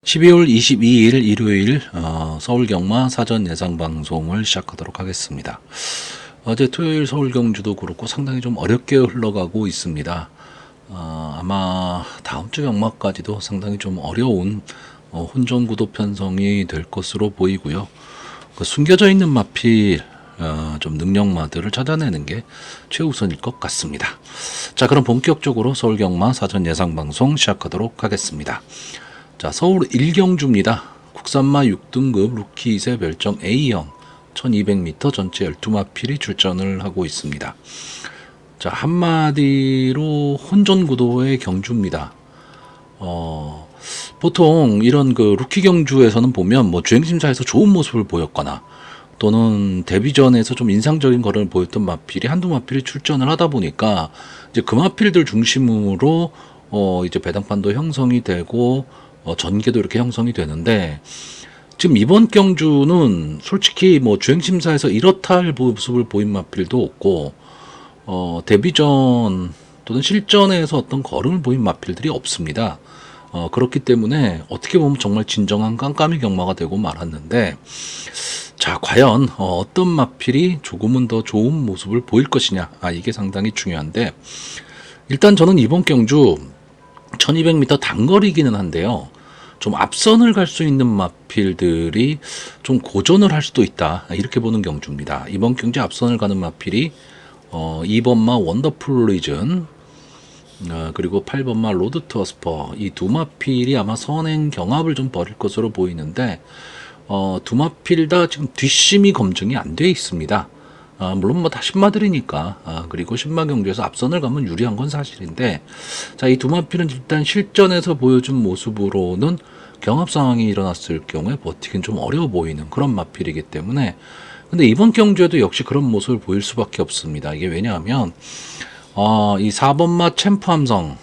12월 22일 일요일 서울경마 사전 예상 방송을 시작하도록 하겠습니다. 어제 토요일 서울경주도 그렇고 상당히 좀 어렵게 흘러가고 있습니다. 아마 다음 주 경마까지도 상당히 좀 어려운 혼전구도 편성이 될 것으로 보이고요. 그 숨겨져 있는 마필 좀 능력마들을 찾아내는 게 최우선일 것 같습니다. 자, 그럼 본격적으로 서울경마 사전 예상 방송 시작하도록 하겠습니다. 자, 서울 1경주입니다. 국산마 6등급 루키 2세 별정 A형 1200m 전체 12마필이 출전을 하고 있습니다. 자, 한마디로 혼전구도의 경주입니다. 보통 이런 그 루키 경주에서는 보면 뭐 주행심사에서 좋은 모습을 보였거나 또는 데뷔전에서 좀 인상적인 거를 보였던 마필이 한두 마필이 출전을 하다 보니까 이제 그 마필들 중심으로 이제 배당판도 형성이 되고 전개도 이렇게 형성이 되는데, 지금 이번 경주는 솔직히 뭐 주행심사에서 이렇다 할 모습을 보인 마필도 없고, 데뷔전 또는 실전에서 어떤 걸음을 보인 마필들이 없습니다. 그렇기 때문에 어떻게 보면 정말 진정한 깜깜이 경마가 되고 말았는데, 자, 과연 어떤 마필이 조금은 더 좋은 모습을 보일 것이냐, 이게 상당히 중요한데, 일단 저는 이번 경주 1200m 단거리기는 한데요, 좀 앞선을 갈 수 있는 마필들이 좀 고전을 할 수도 있다, 이렇게 보는 경주입니다. 이번 경주 앞선을 가는 마필이 2번마 원더풀 리즌, 그리고 8번마 로드 투 어스퍼, 이 두 마필이 아마 선행 경합을 좀 벌일 것으로 보이는데, 두 마필 다 지금 뒷심이 검증이 안 돼 있습니다. 물론 뭐 다 신마들이니까, 그리고 신마 경주에서 앞선을 가면 유리한 건 사실인데, 자, 이 두 마필은 일단 실전에서 보여준 모습으로는 경합 상황이 일어났을 경우에 버티긴 좀 어려워 보이는 그런 마필이기 때문에, 근데 이번 경주에도 역시 그런 모습을 보일 수밖에 없습니다. 이게 왜냐하면 이 4번마 챔프 함성,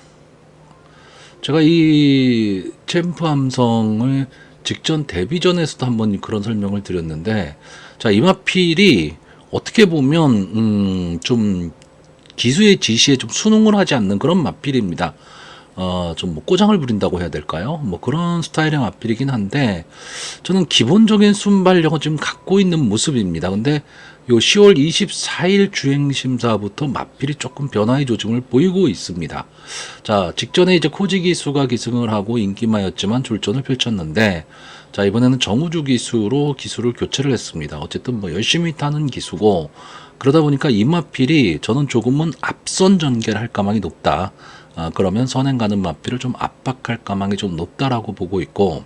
제가 이 챔프 함성을 직전 데뷔전에서도 한번 그런 설명을 드렸는데, 자, 이 마필이 어떻게 보면 좀 기수의 지시에 좀 순응을 하지 않는 그런 마필입니다. 좀 뭐 꼬장을 부린다고 해야 될까요? 뭐 그런 스타일의 마필이긴 한데, 저는 기본적인 순발력은 지금 갖고 있는 모습입니다. 근데 요 10월 24일 주행심사부터 마필이 조금 변화의 조짐을 보이고 있습니다. 자, 직전에 이제 코지 기수가 기승을 하고 인기마였지만 졸전을 펼쳤는데, 자, 이번에는 정우주 기수로 기수를 교체를 했습니다. 어쨌든 뭐 열심히 타는 기수고, 그러다 보니까 이 마필이 저는 조금은 앞선 전개를 할 가망이 높다. 그러면 선행 가는 마필을 좀 압박할 가망이 좀 높다라고 보고 있고,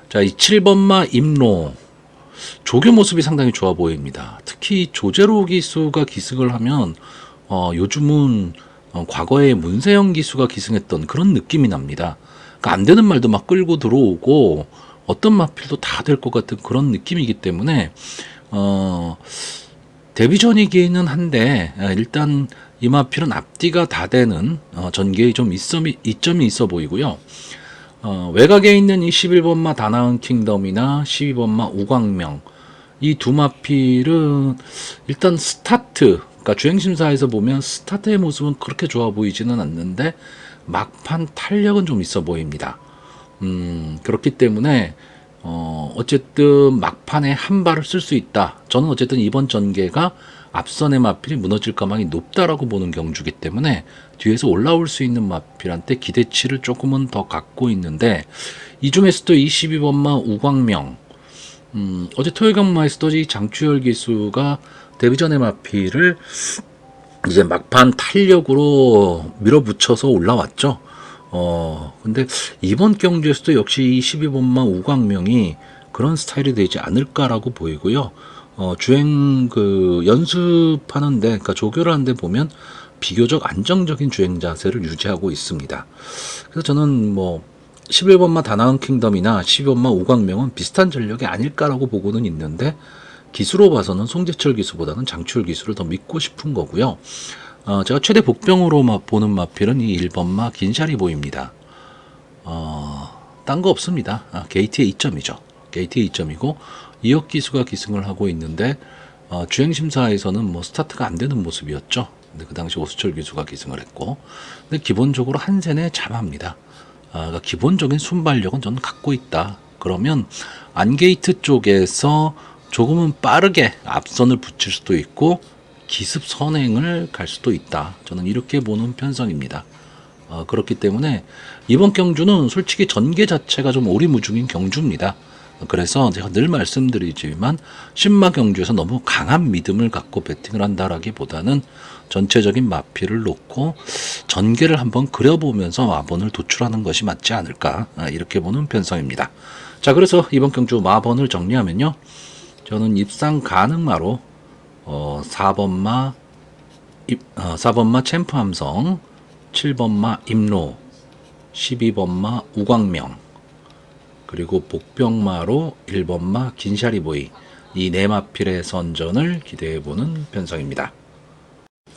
자, 이 7번마 임로 조교 모습이 상당히 좋아 보입니다. 특히 조제로 기수가 기승을 하면 요즘은 과거에 문세영 기수가 기승했던 그런 느낌이 납니다. 그러니까 안 되는 말도 막 끌고 들어오고 어떤 마필도 다 될 것 같은 그런 느낌이기 때문에 데뷔전이기는 한데, 일단 이 마필은 앞뒤가 다 되는 전개에 좀 이점이 있어 보이고요. 외곽에 있는 이 11번마 다나은 킹덤이나 12번마 우광명, 이 두 마필은 일단 스타트, 그러니까 주행심사에서 보면 스타트의 모습은 그렇게 좋아 보이지는 않는데 막판 탄력은 좀 있어 보입니다. 그렇기 때문에 어쨌든 막판에 한 발을 쓸 수 있다. 저는 어쨌든 이번 전개가 앞선의 마필이 무너질 가망이 높다라고 보는 경주기 때문에 뒤에서 올라올 수 있는 마필한테 기대치를 조금은 더 갖고 있는데, 이 중에서도 22번마 우광명, 어제 토요일 경마에서도 이 장추열 기수가 데뷔전의 마필을 이제 막판 탄력으로 밀어붙여서 올라왔죠. 근데 이번 경주에서도 역시 이 12번마 우광명이 그런 스타일이 되지 않을까라고 보이고요. 주행 연습하는데, 그러니까 조교를 하는데 보면 비교적 안정적인 주행 자세를 유지하고 있습니다. 그래서 저는 뭐 11번마 다나은 킹덤이나 12번마 우광명은 비슷한 전력이 아닐까라고 보고는 있는데, 기수로 봐서는 송재철 기수보다는 장추열 기수를 더 믿고 싶은 거고요. 제가 최대 복병으로 보는 마필은 이 1번마 긴샤리 보입니다. 딴 거 없습니다. 게이트의 2점이죠. 게이트의 2점이고, 이혁 기수가 기승을 하고 있는데, 주행심사에서는 뭐 스타트가 안 되는 모습이었죠. 근데 그 당시 오수철 기수가 기승을 했고, 근데 기본적으로 한센에 잠합니다. 그러니까 기본적인 순발력은 저는 갖고 있다. 그러면 안게이트 쪽에서 조금은 빠르게 앞선을 붙일 수도 있고 기습 선행을 갈 수도 있다. 저는 이렇게 보는 편성입니다. 그렇기 때문에 이번 경주는 솔직히 전개 자체가 좀 오리무중인 경주입니다. 그래서 제가 늘 말씀드리지만 신마 경주에서 너무 강한 믿음을 갖고 배팅을 한다라기보다는 전체적인 마필을 놓고 전개를 한번 그려보면서 마번을 도출하는 것이 맞지 않을까, 이렇게 보는 편성입니다. 자, 그래서 이번 경주 마번을 정리하면요, 저는 입상 가능마로 4번마 4번마 챔프 함성, 7번마 임로, 12번마 우광명, 그리고 복병마로 1번마 긴샤리보이, 이 네 마필의 선전을 기대해보는 편성입니다.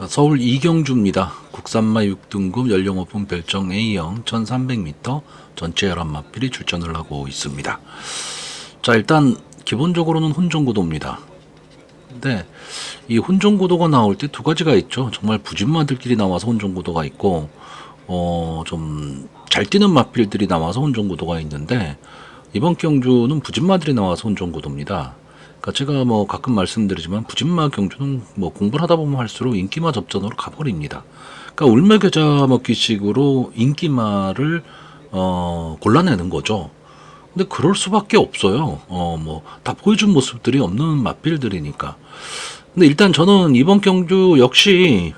서울 이경주입니다. 국산마 6등급 연령 오픈 별정 A형 1300m 전체 11마필이 출전을 하고 있습니다. 자, 일단 기본적으로는 혼종구도입니다. 근데 이 혼종구도가 나올 때 두 가지가 있죠. 정말 부진마들끼리 나와서 혼종구도가 있고, 좀 잘 뛰는 마필들이 나와서 혼종구도가 있는데, 이번 경주는 부진마들이 나와서 혼종구도입니다. 그러니까 제가 뭐 가끔 말씀드리지만 부진마 경주는 뭐 공부를 하다 보면 할수록 인기마 접전으로 가버립니다. 그러니까 울며 겨자 먹기식으로 인기마를 골라내는 거죠. 근데 그럴 수밖에 없어요. 뭐 다 보여준 모습들이 없는 마필들이니까. 근데 일단 저는 이번 경주 역시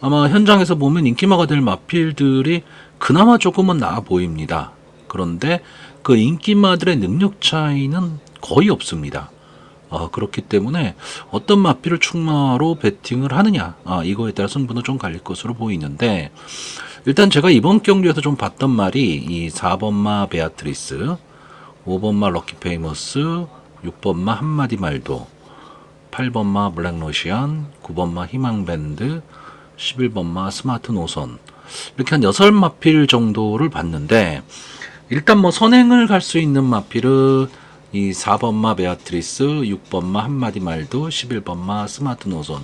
아마 현장에서 보면 인기마가 될 마필들이 그나마 조금은 나아 보입니다. 그런데 그 인기마들의 능력 차이는 거의 없습니다. 그렇기 때문에 어떤 마필을 충마로 배팅을 하느냐, 이거에 따라 승부는 좀 갈릴 것으로 보이는데, 일단 제가 이번 경기에서 좀 봤던 말이 이 4번마 베아트리스, 5번마 럭키 페이머스, 6번마 한마디 말도, 8번마 블랙러시안, 9번마 희망밴드, 11번마 스마트 노선, 이렇게 한 6마필 정도를 봤는데, 일단 뭐 선행을 갈 수 있는 마필은 이 4번마 베아트리스, 6번마 한마디 말도, 11번마 스마트 노선,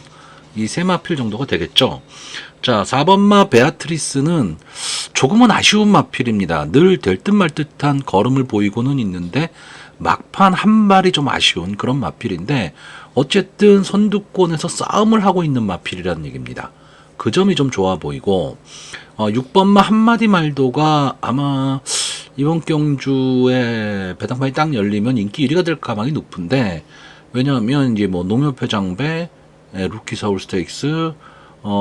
이 세 마필 정도가 되겠죠. 자, 4번마 베아트리스는 조금은 아쉬운 마필입니다. 늘 될 듯 말 듯한 걸음을 보이고는 있는데 막판 한 발이 좀 아쉬운 그런 마필인데, 어쨌든 선두권에서 싸움을 하고 있는 마필이라는 얘기입니다. 그 점이 좀 좋아 보이고, 6번마 한마디 말도가 아마 이번 경주에 배당판이 딱 열리면 인기 1위가 될 가망이 높은데, 왜냐하면 이제 뭐 농협회장배, 루키 서울 스테이크스,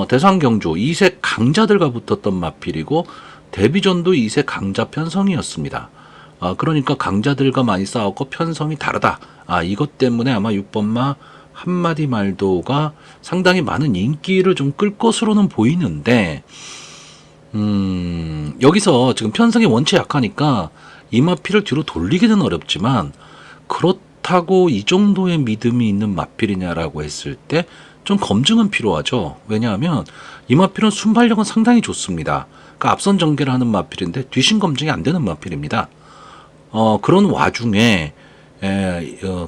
대상 경주 2세 강자들과 붙었던 마필이고 데뷔전도 2세 강자 편성이었습니다. 그러니까 강자들과 많이 싸웠고 편성이 다르다. 이것 때문에 아마 6번마 한마디 말도가 상당히 많은 인기를 좀 끌 것으로는 보이는데, 여기서 지금 편성이 원체 약하니까 이 마필을 뒤로 돌리기는 어렵지만, 그렇다고 이 정도의 믿음이 있는 마필이냐라고 했을 때 좀 검증은 필요하죠. 왜냐하면 이 마필은 순발력은 상당히 좋습니다. 그러니까 앞선 전개를 하는 마필인데 뒤신 검증이 안 되는 마필입니다. 그런 와중에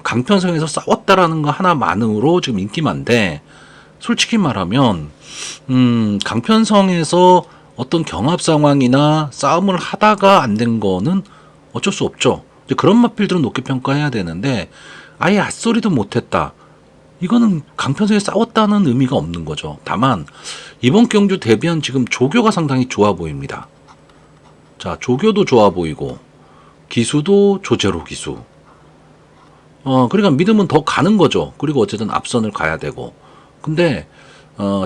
강편성에서 싸웠다라는 거 하나만으로 지금 인기만데, 솔직히 말하면 강편성에서 어떤 경합 상황이나 싸움을 하다가 안 된 거는 어쩔 수 없죠. 이제 그런 마필들은 높게 평가해야 되는데 아예 앗소리도 못했다, 이거는 강편성에 싸웠다는 의미가 없는 거죠. 다만 이번 경주 데뷔한 지금 조교가 상당히 좋아 보입니다. 자, 조교도 좋아 보이고 기수도 조제로 기수. 그러니까 믿음은 더 가는 거죠. 그리고 어쨌든 앞선을 가야 되고. 근데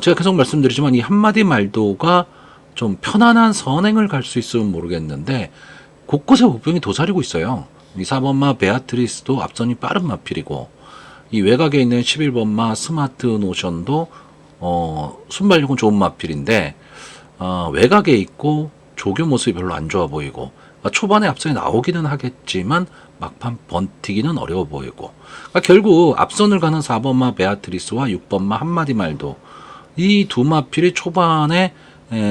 제가 계속 말씀드리지만 이 한마디 말도가 좀 편안한 선행을 갈 수 있으면 모르겠는데 곳곳에 복병이 도사리고 있어요. 이 4번마 베아트리스도 앞선이 빠른 마필이고, 이 외곽에 있는 11번마 스마트 노션도 순발력은 좋은 마필인데 외곽에 있고 조교 모습이 별로 안 좋아 보이고, 초반에 앞선이 나오기는 하겠지만 막판 번티기는 어려워 보이고, 결국 앞선을 가는 4번마 베아트리스와 6번마 한마디 말도, 이 두 마필이 초반에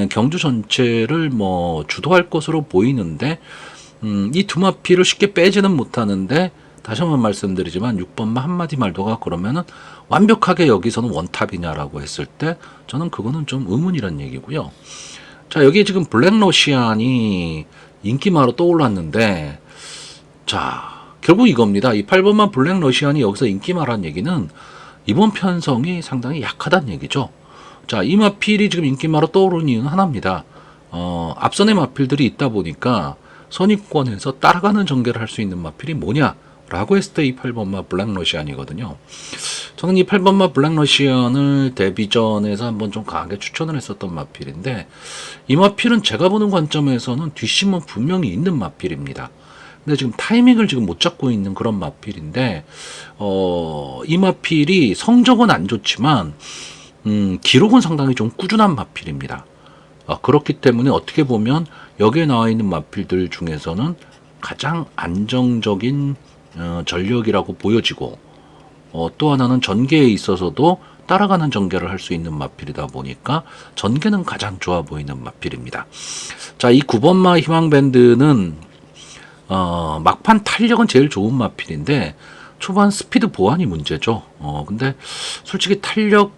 경주 전체를 뭐 주도할 것으로 보이는데, 이 두 마필을 쉽게 빼지는 못하는데, 다시 한번 말씀드리지만 6번마 한마디 말도가 그러면은 완벽하게 여기서는 원탑이냐라고 했을 때 저는 그거는 좀 의문이란 얘기고요. 자, 여기에 지금 블랙러시안이 인기마로 떠올랐는데, 자, 결국 이겁니다. 이 8번마 블랙러시안이 여기서 인기마란 얘기는 이번 편성이 상당히 약하다는 얘기죠. 자, 이 마필이 지금 인기마로 떠오르는 이유는 하나입니다. 앞선의 마필들이 있다 보니까 선입권에서 따라가는 전개를 할 수 있는 마필이 뭐냐? 라고 했을 때 이 8번마 블랙러시안이거든요. 저는 이 8번마 블랙러시안을 데뷔전에서 한번 좀 강하게 추천을 했었던 마필인데, 이 마필은 제가 보는 관점에서는 뒷심은 분명히 있는 마필입니다. 근데 지금 타이밍을 지금 못 잡고 있는 그런 마필인데, 이 마필이 성적은 안 좋지만, 기록은 상당히 좀 꾸준한 마필입니다. 그렇기 때문에 어떻게 보면 여기에 나와 있는 마필들 중에서는 가장 안정적인 전력이라고 보여지고, 또 하나는 전개에 있어서도 따라가는 전개를 할 수 있는 마필이다 보니까 전개는 가장 좋아 보이는 마필입니다. 자, 이 9번마 희망밴드는 막판 탄력은 제일 좋은 마필인데 초반 스피드 보완이 문제죠. 근데 솔직히 탄력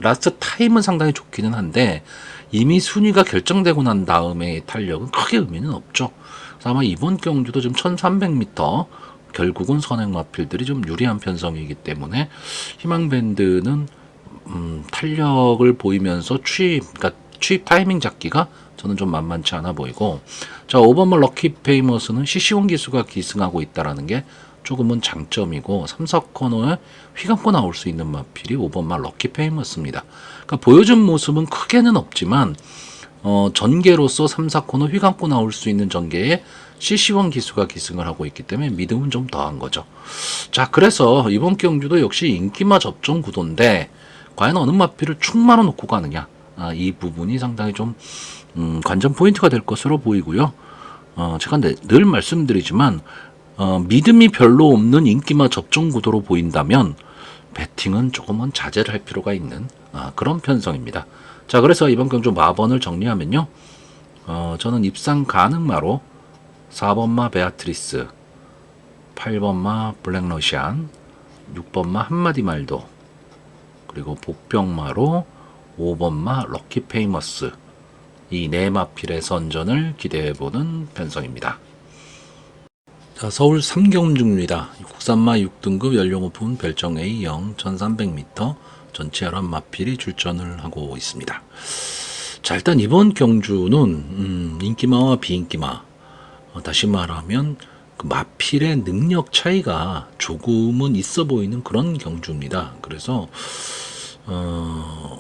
라스트 타임은 상당히 좋기는 한데 이미 순위가 결정되고 난 다음에 탄력은 크게 의미는 없죠. 그래서 아마 이번 경주도 지금 1300m 결국은 선행 마필들이 좀 유리한 편성이기 때문에 희망밴드는 탄력을 보이면서 그러니까 취입 타이밍 잡기가 저는 좀 만만치 않아 보이고, 자, 5번마 럭키 페이머스는 CC1 기수가 기승하고 있다라는 게 조금은 장점이고 3, 4코너에 휘감고 나올 수 있는 마필이 5번마 럭키 페이머스입니다. 그러니까 보여준 모습은 크게는 없지만 전개로서 3, 4코너 휘감고 나올 수 있는 전개에 CC1 기수가 기승을 하고 있기 때문에 믿음은 좀 더한 거죠. 자, 그래서 이번 경주도 역시 인기마 접종 구도인데 과연 어느 마필을 축마로 놓고 가느냐, 이 부분이 상당히 좀 관전 포인트가 될 것으로 보이고요. 제가 늘 말씀드리지만 믿음이 별로 없는 인기마 접종 구도로 보인다면 배팅은 조금은 자제를 할 필요가 있는 그런 편성입니다. 자, 그래서 이번 경주 마번을 정리하면요, 저는 입상 가능마로 4번마 베아트리스, 8번마 블랙러시안, 6번마 한마디 말도, 그리고 복병마로 5번마 럭키 페이머스, 이 네 마필의 선전을 기대해보는 편성입니다. 자, 서울 삼경주입니다. 국산마 6등급 연령 오픈 별정 A형 1300m 전체 혈압 마필이 출전을 하고 있습니다. 자, 일단 이번 경주는 인기마와 비인기마, 다시 말하면 그 마필의 능력 차이가 조금은 있어 보이는 그런 경주입니다. 그래서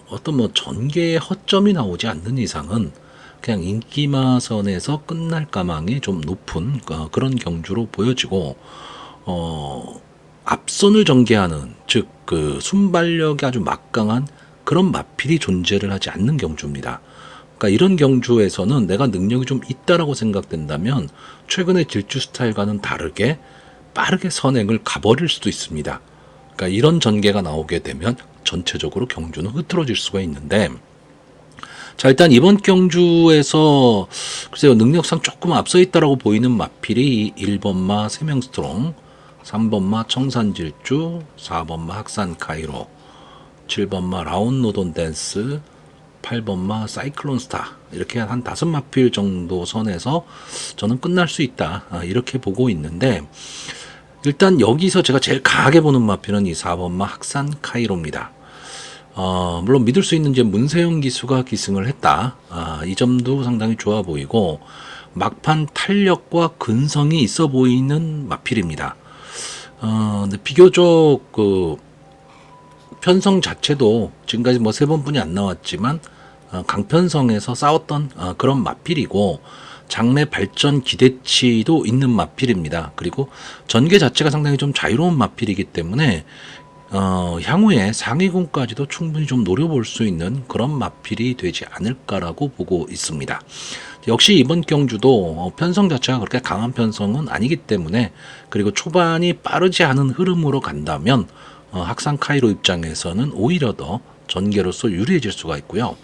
어떤 뭐 전개에 허점이 나오지 않는 이상은 그냥 인기마선에서 끝날 가망이 좀 높은 그런 경주로 보여지고, 앞선을 전개하는, 즉 그 순발력이 아주 막강한 그런 마필이 존재를 하지 않는 경주입니다. 그러니까 이런 경주에서는 내가 능력이 좀 있다라고 생각된다면 최근의 질주 스타일과는 다르게 빠르게 선행을 가버릴 수도 있습니다. 그러니까 이런 전개가 나오게 되면 전체적으로 경주는 흐트러질 수가 있는데, 자, 일단 이번 경주에서 글쎄요, 능력상 조금 앞서 있다라고 보이는 마필이 1번마 세명스트롱, 3번마 청산질주, 4번마 학산 카이로, 7번마 라운노돈 댄스, 8번마 사이클론스타, 이렇게 한 5마필 정도 선에서 저는 끝날 수 있다, 이렇게 보고 있는데, 일단 여기서 제가 제일 강하게 보는 마필은 이 4번마 학산 카이로입니다. 물론 믿을 수 있는 이제 문세영 기수가 기승을 했다, 이 점도 상당히 좋아 보이고 막판 탄력과 근성이 있어 보이는 마필입니다. 근데 비교적 그 편성 자체도 지금까지 뭐 3번뿐이 안 나왔지만 강편성에서 싸웠던 그런 마필이고 장래 발전 기대치도 있는 마필입니다. 그리고 전개 자체가 상당히 좀 자유로운 마필이기 때문에 향후에 상위군까지도 충분히 좀 노려볼 수 있는 그런 마필이 되지 않을까라고 보고 있습니다. 역시 이번 경주도 편성 자체가 그렇게 강한 편성은 아니기 때문에, 그리고 초반이 빠르지 않은 흐름으로 간다면 학산 카이로 입장에서는 오히려 더 전개로서 유리해질 수가 있고요.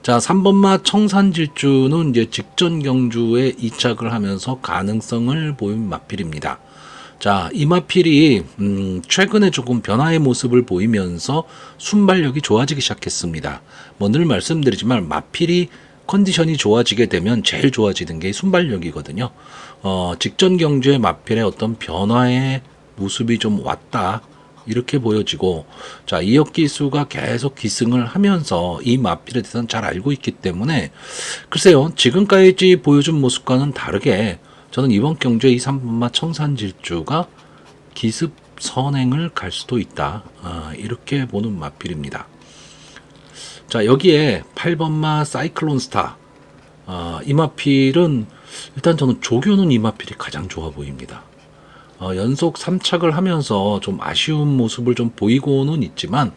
자, 3번마 청산질주는 이제 직전 경주에 이착을 하면서 가능성을 보인 마필입니다. 자, 이 마필이 최근에 조금 변화의 모습을 보이면서 순발력이 좋아지기 시작했습니다. 뭐 늘 말씀드리지만 마필이 컨디션이 좋아지게 되면 제일 좋아지는 게 순발력이거든요. 직전 경주의 마필의 어떤 변화의 모습이 좀 왔다. 이렇게 보여지고, 자, 이역 기수가 계속 기승을 하면서 이 마필에 대해서는 잘 알고 있기 때문에, 글쎄요, 지금까지 보여준 모습과는 다르게, 저는 이번 경주에 이 3번마 청산질주가 기습 선행을 갈 수도 있다. 이렇게 보는 마필입니다. 자, 여기에 8번마 사이클론 스타. 이 마필은 일단 저는 조교는 이 마필이 가장 좋아 보입니다. 연속 3착을 하면서 좀 아쉬운 모습을 좀 보이고는 있지만,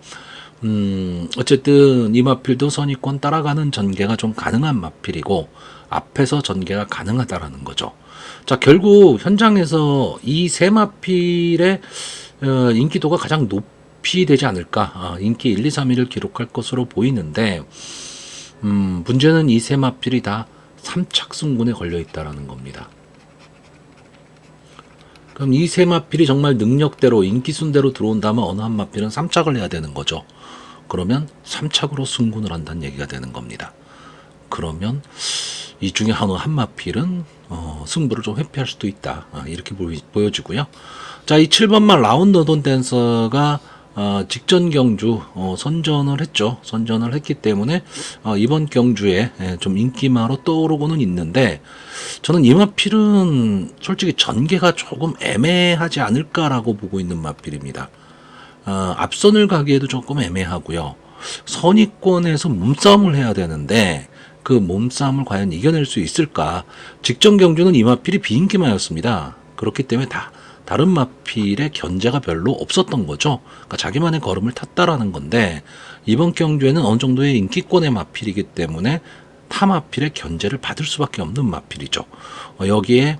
어쨌든 이 마필도 선입권 따라가는 전개가 좀 가능한 마필이고, 앞에서 전개가 가능하다라는 거죠. 자, 결국 현장에서 이 세 마필의 인기도가 가장 높이 되지 않을까. 인기 1, 2, 3위를 기록할 것으로 보이는데, 문제는 이 세 마필이 다 3착 승군에 걸려 있다라는 겁니다. 그럼 이 세 마필이 정말 능력대로 인기순대로 들어온다면 어느 한 마필은 3착을 해야 되는 거죠. 그러면 3착으로 승군을 한다는 얘기가 되는 겁니다. 그러면 이 중에 한 마필은 승부를 좀 회피할 수도 있다. 이렇게 보여지고요. 자, 이 7번만 라운드 돈 댄서가 직전 경주 선전을 했죠. 선전을 했기 때문에 이번 경주에 좀 인기마로 떠오르고는 있는데, 저는 이 마필은 솔직히 전개가 조금 애매하지 않을까라고 보고 있는 마필입니다. 앞선을 가기에도 조금 애매하고요. 선의권에서 몸싸움을 해야 되는데 그 몸싸움을 과연 이겨낼 수 있을까? 직전 경주는 이 마필이 비인기마였습니다. 그렇기 때문에 다른 마필의 견제가 별로 없었던 거죠. 그러니까 자기만의 걸음을 탔다라는 건데, 이번 경주에는 어느 정도의 인기권의 마필이기 때문에 타 마필의 견제를 받을 수밖에 없는 마필이죠. 여기에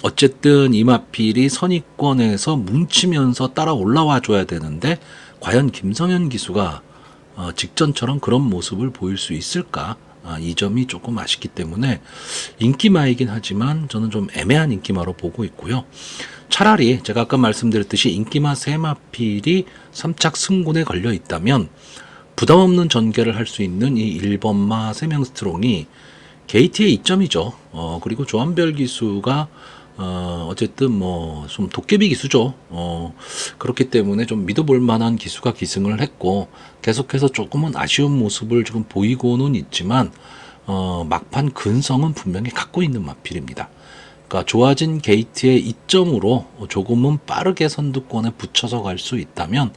어쨌든 이 마필이 선의권에서 뭉치면서 따라 올라와 줘야 되는데, 과연 김성현 기수가 직전처럼 그런 모습을 보일 수 있을까? 이 점이 조금 아쉽기 때문에 인기마이긴 하지만 저는 좀 애매한 인기마로 보고 있고요. 차라리 제가 아까 말씀드렸듯이 인기마 세 마필이 3착 승군에 걸려 있다면 부담 없는 전개를 할 수 있는 이 1번마 세명 스트롱이 게이트의 이점이죠. 그리고 조한별 기수가 어쨌든 뭐 좀 도깨비 기수죠. 그렇기 때문에 좀 믿어볼 만한 기수가 기승을 했고, 계속해서 조금은 아쉬운 모습을 지금 보이고는 있지만 막판 근성은 분명히 갖고 있는 마필입니다. 그러니까 좋아진 게이트의 이점으로 조금은 빠르게 선두권에 붙여서 갈 수 있다면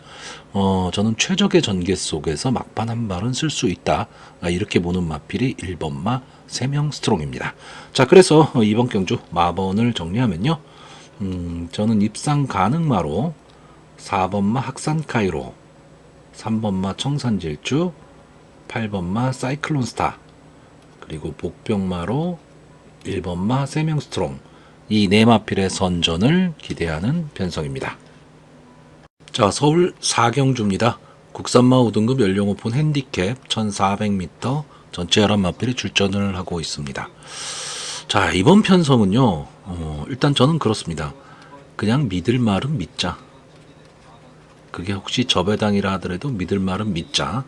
저는 최적의 전개 속에서 막판 한 발은 쓸 수 있다. 이렇게 보는 마필이 1번마 3명 스트롱입니다. 자, 그래서 이번 경주 마번을 정리하면요. 저는 입상 가능마로 4번마 학산카이로, 3번마 청산질주, 8번마 사이클론 스타, 그리고 복병마로 1번마 3명 스트롱, 이 네 마필의 선전을 기대하는 편성입니다. 자, 서울 4경주입니다. 국산마 5등급 연령 오픈 핸디캡 1400m 전체 11마필이 출전을 하고 있습니다. 자, 이번 편성은요, 일단 저는 그렇습니다. 그냥 믿을 말은 믿자. 그게 혹시 저배당이라 하더라도 믿을 말은 믿자.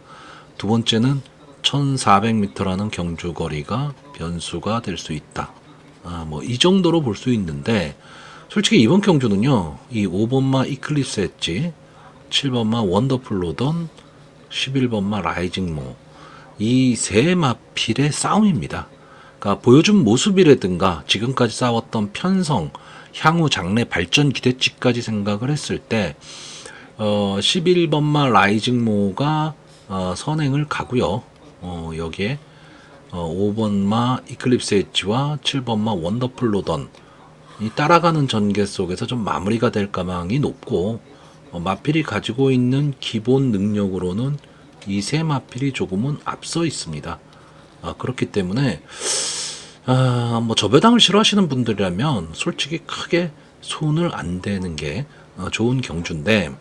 두 번째는 1400m라는 경주거리가 변수가 될 수 있다. 뭐 이 정도로 볼 수 있는데, 솔직히 이번 경주는요, 이 5번마 이클립스 엣지, 7번마 원더풀 로던, 11번마 라이징모, 이 세 마필의 싸움입니다. 그러니까 보여준 모습이라든가 지금까지 싸웠던 편성, 향후 장래 발전 기대치까지 생각을 했을 때 11번마 라이징모가 선행을 가고요. 여기에 5번마 이클립스 엣지와 7번마 원더풀 로던, 이 따라가는 전개 속에서 좀 마무리가 될 가망이 높고, 마필이 가지고 있는 기본 능력으로는 이 세 마필이 조금은 앞서 있습니다. 그렇기 때문에 뭐 저배당을 싫어하시는 분들이라면 솔직히 크게 손을 안 대는 게 좋은 경주인데,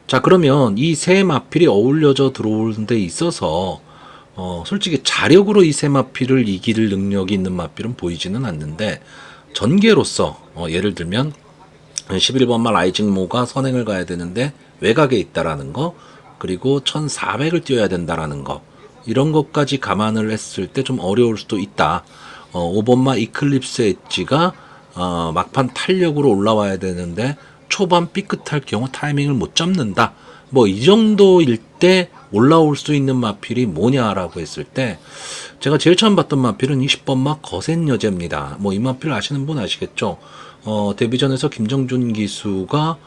자, 그러면 이 세 마필이 어울려져 들어오는 데 있어서 솔직히 자력으로 이 세 마필을 이길 능력이 있는 마필은 보이지는 않는데, 전개로서 예를 들면 11번마 라이징모가 선행을 가야 되는데 외곽에 있다라는 거, 그리고 1400을 뛰어야 된다라는 거, 이런 것까지 감안을 했을 때 좀 어려울 수도 있다. 5번마 이클립스 엣지가 막판 탄력으로 올라와야 되는데 초반 삐끗할 경우 타이밍을 못 잡는다. 뭐 이 정도일 때 올라올 수 있는 마필이 뭐냐라고 했을 때, 제가 제일 처음 봤던 마필은 20번마 거센 여제입니다. 뭐 이 마필 아시는 분 아시겠죠? 데뷔전에서 김정준 기수가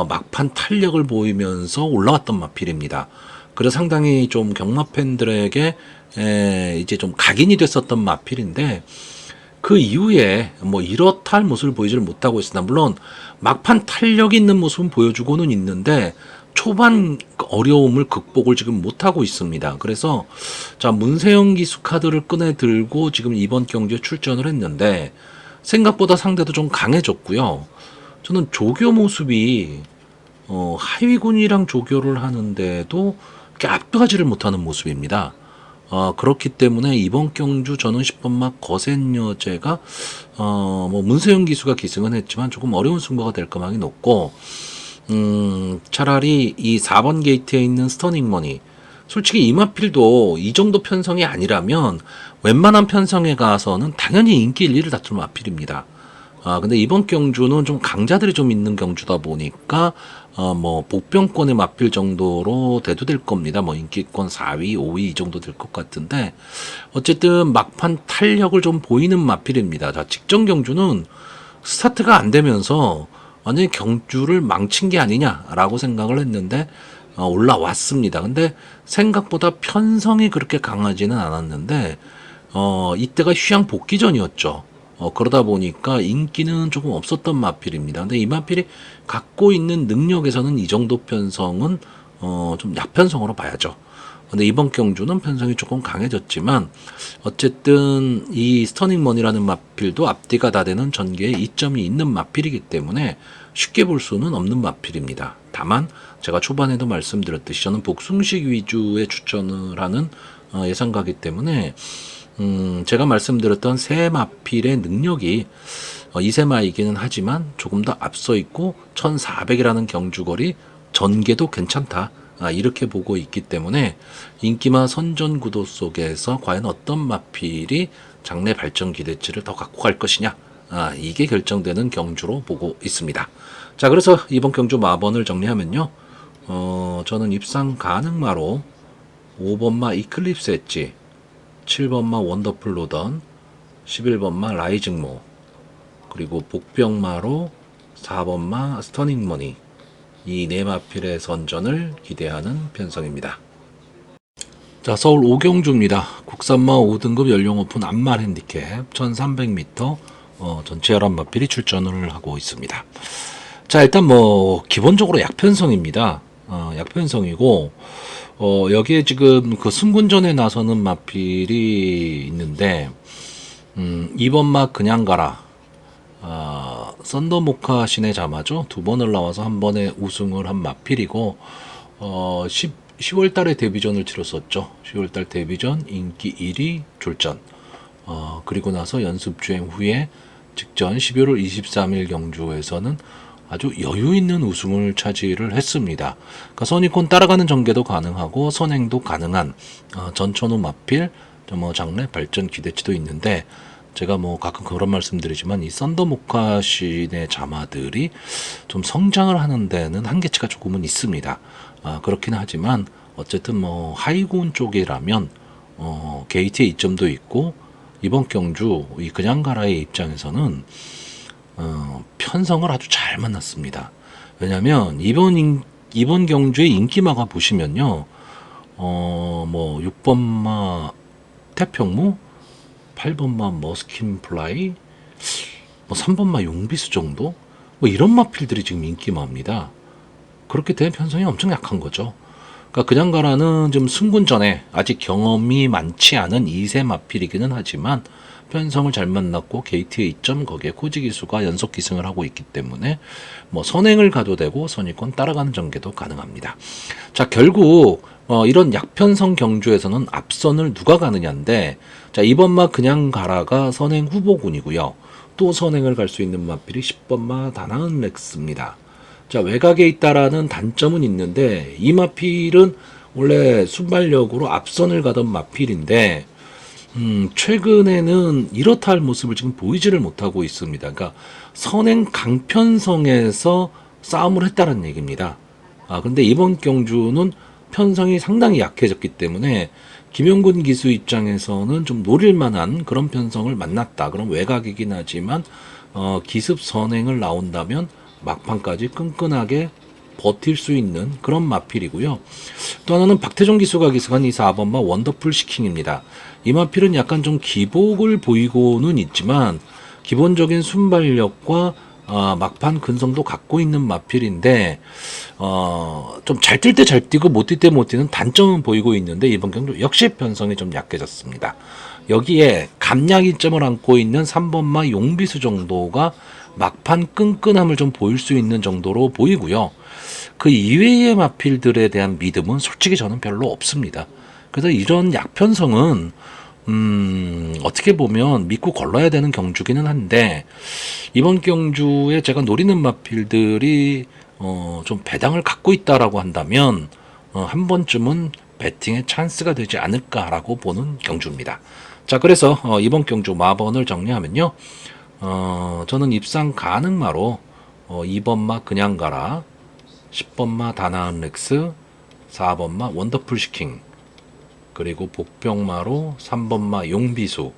막판 탄력을 보이면서 올라왔던 마필입니다. 그래서 상당히 좀 경마 팬들에게 이제 좀 각인이 됐었던 마필인데, 그 이후에 뭐 이렇다 할 모습을 보이지를 못하고 있습니다. 물론 막판 탄력 있는 모습은 보여주고는 있는데 초반 어려움을 극복을 지금 못하고 있습니다. 그래서 자, 문세영 기수 카드를 꺼내 들고 지금 이번 경기에 출전을 했는데 생각보다 상대도 좀 강해졌고요. 저는 조교 모습이 하위군이랑 조교를 하는데도 이렇게 압도하지를 못하는 모습입니다. 그렇기 때문에 이번 경주 저는 10번마 거센 여제가 뭐 문세영 기수가 기승은 했지만 조금 어려운 승부가 될 가망이 높고, 차라리 이 4번 게이트에 있는 스터닝 머니, 솔직히 이마필도 이 정도 편성이 아니라면 웬만한 편성에 가서는 당연히 인기 1위를 다툴 마필입니다. 근데 이번 경주는 좀 강자들이 좀 있는 경주다 보니까 뭐 복병권의 마필 정도로 돼도 될 겁니다. 뭐 인기권 4위, 5위 이 정도 될 것 같은데, 어쨌든 막판 탄력을 좀 보이는 마필입니다. 자, 직전 경주는 스타트가 안 되면서 완전히 경주를 망친 게 아니냐라고 생각을 했는데 올라왔습니다. 근데 생각보다 편성이 그렇게 강하지는 않았는데 이때가 휴양 복귀전이었죠. 그러다 보니까 인기는 조금 없었던 마필입니다. 근데 이 마필이 갖고 있는 능력에서는 이 정도 편성은 좀 약편성으로 봐야죠. 근데 이번 경주는 편성이 조금 강해졌지만 어쨌든 이 스터닝 머니라는 마필도 앞뒤가 다 되는 전개에 이점이 있는 마필이기 때문에 쉽게 볼 수는 없는 마필입니다. 다만 제가 초반에도 말씀드렸듯이 저는 복숭식 위주의 추천을 하는 예상가기 때문에 제가 말씀드렸던 세 마필의 능력이 이세마이기는 하지만 조금 더 앞서 있고 1400이라는 경주거리 전개도 괜찮다, 이렇게 보고 있기 때문에 인기마 선전 구도 속에서 과연 어떤 마필이 장래 발전 기대치를 더 갖고 갈 것이냐, 이게 결정되는 경주로 보고 있습니다. 자, 그래서 이번 경주 마번을 정리하면요, 저는 입상 가능마로 5번마 이클립스 엣지, 7번마 원더풀 로던, 11번마 라이징모, 그리고 복병마로 4번마 스터닝 머니, 이 네 마필의 선전을 기대하는 편성입니다. 자, 서울 오경주입니다. 국산마 5등급 연령 오픈 암말 핸디캡 1300m 전체 11마필이 출전을 하고 있습니다. 자, 일단 뭐 기본적으로 약편성입니다. 약편성이고 여기에 지금 그 승군전에 나서는 마필이 있는데 2번마 그냥 가라, 썬더모카 신의 자마죠. 두 번을 나와서 한 번에 우승을 한 마필이고 10월 달에 데뷔전을 치렀었죠. 10월 달 데뷔전 인기 1위 졸전, 그리고 나서 연습 주행 후에 직전 11월 23일 경주에서는 아주 여유 있는 우승을 차지를 했습니다. 그러니까 선입권 따라가는 전개도 가능하고 선행도 가능한 전천후 마필, 뭐 장래 발전 기대치도 있는데, 제가 뭐 가끔 그런 말씀드리지만 이 썬더모카 신의 자마들이 좀 성장을 하는 데는 한계치가 조금은 있습니다. 그렇긴 하지만 어쨌든 뭐 하이군 쪽이라면 게이트의 이점도 있고, 이번 경주 이 그냥 가라의 입장에서는 편성을 아주 잘 만났습니다. 왜냐면 이번 경주의 인기마가 보시면요, 뭐 6번마 태평무, 8번마 머스킨 플라이, 뭐 3번마 용비수 정도, 뭐 이런 마필들이 지금 인기마입니다. 그렇게 되면 편성이 엄청 약한 거죠. 그러니까 그냥 가라는 좀 승군 전에 아직 경험이 많지 않은 2세 마필이기는 하지만 편성을 잘 만났고 게이트의 이점, 거기에 코지 기수가 연속 기승을 하고 있기 때문에 뭐 선행을 가도 되고 선입권 따라가는 전개도 가능합니다. 자, 결국 이런 약편성 경주에서는 앞선을 누가 가느냐인데, 자, 이번마 그냥 가라가 선행 후보군이고요. 또 선행을 갈 수 있는 마필이 10번마 다나은 렉스입니다. 자, 외곽에 있다라는 단점은 있는데 이 마필은 원래 순발력으로 앞선을 가던 마필인데 최근에는 이렇다 할 모습을 지금 보이지를 못하고 있습니다. 그러니까 선행 강편성에서 싸움을 했다는 얘기입니다. 근데 이번 경주는 편성이 상당히 약해졌기 때문에 김용근 기수 입장에서는 좀 노릴 만한 그런 편성을 만났다. 그럼 외곽이긴 하지만 기습 선행을 나온다면 막판까지 끈끈하게 버틸 수 있는 그런 마필이고요. 또 하나는 박태종 기수가 기승한 이 4번마 원더풀 시킹입니다. 이 마필은 약간 좀 기복을 보이고는 있지만 기본적인 순발력과 막판 근성도 갖고 있는 마필인데 좀 잘 뛸 때 잘 뛰고 못 뛸 때 못 뛰는 단점은 보이고 있는데 이번 경주 역시 편성이 좀 약해졌습니다. 여기에 감량 이점을 안고 있는 3번마 용비수 정도가 막판 끈끈함을 좀 보일 수 있는 정도로 보이고요. 그 이외의 마필들에 대한 믿음은 솔직히 저는 별로 없습니다. 그래서 이런 약편성은 어떻게 보면 믿고 걸러야 되는 경주기는 한데 이번 경주에 제가 노리는 마필들이 좀 배당을 갖고 있다라고 한다면 한 번쯤은 배팅의 찬스가 되지 않을까라고 보는 경주입니다. 자, 그래서 이번 경주 마번을 정리하면요. 저는 입상 가능마로 2번마 그냥 가라, 10번마 다나은 렉스, 4번마 원더풀 시킹, 그리고 복병마로 3번마 용비수,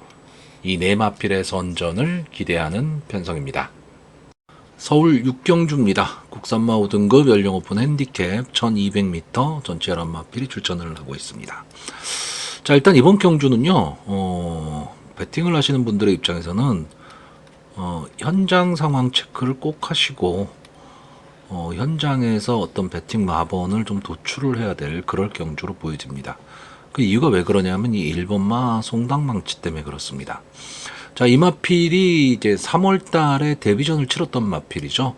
이 네 마필의 선전을 기대하는 편성입니다. 서울 6경주입니다. 국산마 5등급 연령 오픈 핸디캡 1200m 전체 11마필이 출전을 하고 있습니다. 자, 일단 이번 경주는요, 배팅을 하시는 분들의 입장에서는 현장 상황 체크를 꼭 하시고 현장에서 어떤 배팅 마번을 좀 도출을 해야 될 그럴 경주로 보여집니다. 그 이유가 왜 그러냐면 이 1번마 송당망치 때문에 그렇습니다. 자, 이 마필이 이제 3월 달에 데뷔전을 치렀던 마필이죠.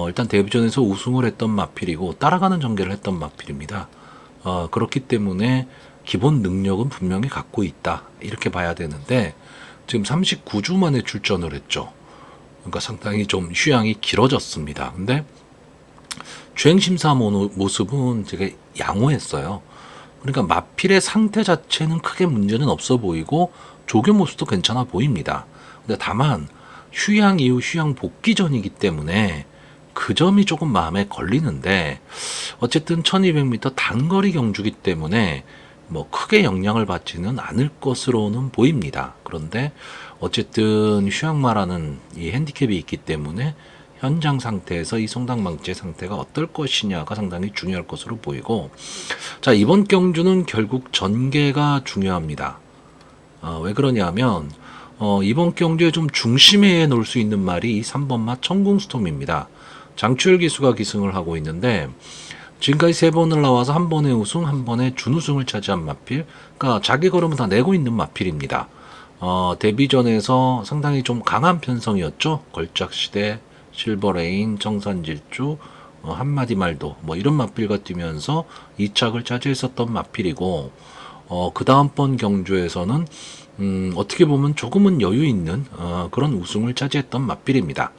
일단 데뷔전에서 우승을 했던 마필이고 따라가는 전개를 했던 마필입니다. 그렇기 때문에 기본 능력은 분명히 갖고 있다. 이렇게 봐야 되는데 지금 39주 만에 출전을 했죠. 그러니까 상당히 좀 휴양이 길어졌습니다. 근데 주행심사 모습은 되게 양호했어요. 그러니까 마필의 상태 자체는 크게 문제는 없어 보이고 조교 모습도 괜찮아 보입니다. 근데 다만 휴양 이후 휴양 복귀 전이기 때문에 그 점이 조금 마음에 걸리는데 어쨌든 1200m 단거리 경주기 때문에 뭐 크게 영향을 받지는 않을 것으로는 보입니다. 그런데 어쨌든 휴양마라는 이 핸디캡이 있기 때문에 현장 상태에서 이 송당망치의 상태가 어떨 것이냐가 상당히 중요할 것으로 보이고, 자, 이번 경주는 결국 전개가 중요합니다. 왜 그러냐면 이번 경주에 좀 중심에 놓을 수 있는 말이 3번마 천궁스톰입니다. 장추열 기수가 기승을 하고 있는데 지금까지 3번을 나와서 한 번에 우승, 한 번에 준우승을 차지한 마필, 그러니까 자기 걸음은 다 내고 있는 마필입니다. 데뷔전에서 상당히 좀 강한 편성이었죠. 걸작시대, 실버레인, 정산질주, 한마디 말도 뭐 이런 마필과 뛰면서 2착을 차지했었던 마필이고 그 다음번 경주에서는 어떻게 보면 조금은 여유 있는 그런 우승을 차지했던 마필입니다.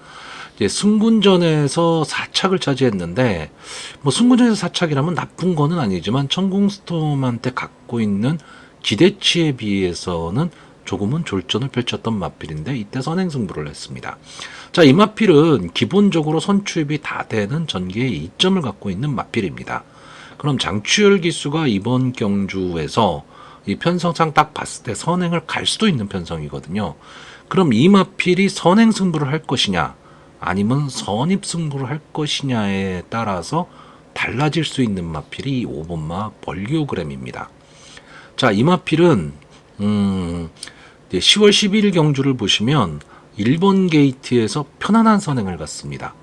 이제 승군전에서 4착을 차지했는데 뭐 승군전에서 4착이라면 나쁜 거는 아니지만 천궁스톰한테 갖고 있는 기대치에 비해서는 조금은 졸전을 펼쳤던 마필인데 이때 선행승부를 했습니다. 자, 이 마필은 기본적으로 선추입이 다 되는 전개의 2점을 갖고 있는 마필입니다. 그럼 장추열 기수가 이번 경주에서 이 편성상 딱 봤을 때 선행을 갈 수도 있는 편성이거든요. 그럼 이 마필이 선행 승부를 할 것이냐 아니면 선입 승부를 할 것이냐에 따라서 달라질 수 있는 마필이 5번마 벌기오그램입니다. 자, 이 마필은 10월 11일 경주를 보시면 1번 게이트에서 편안한 선행을 갔습니다.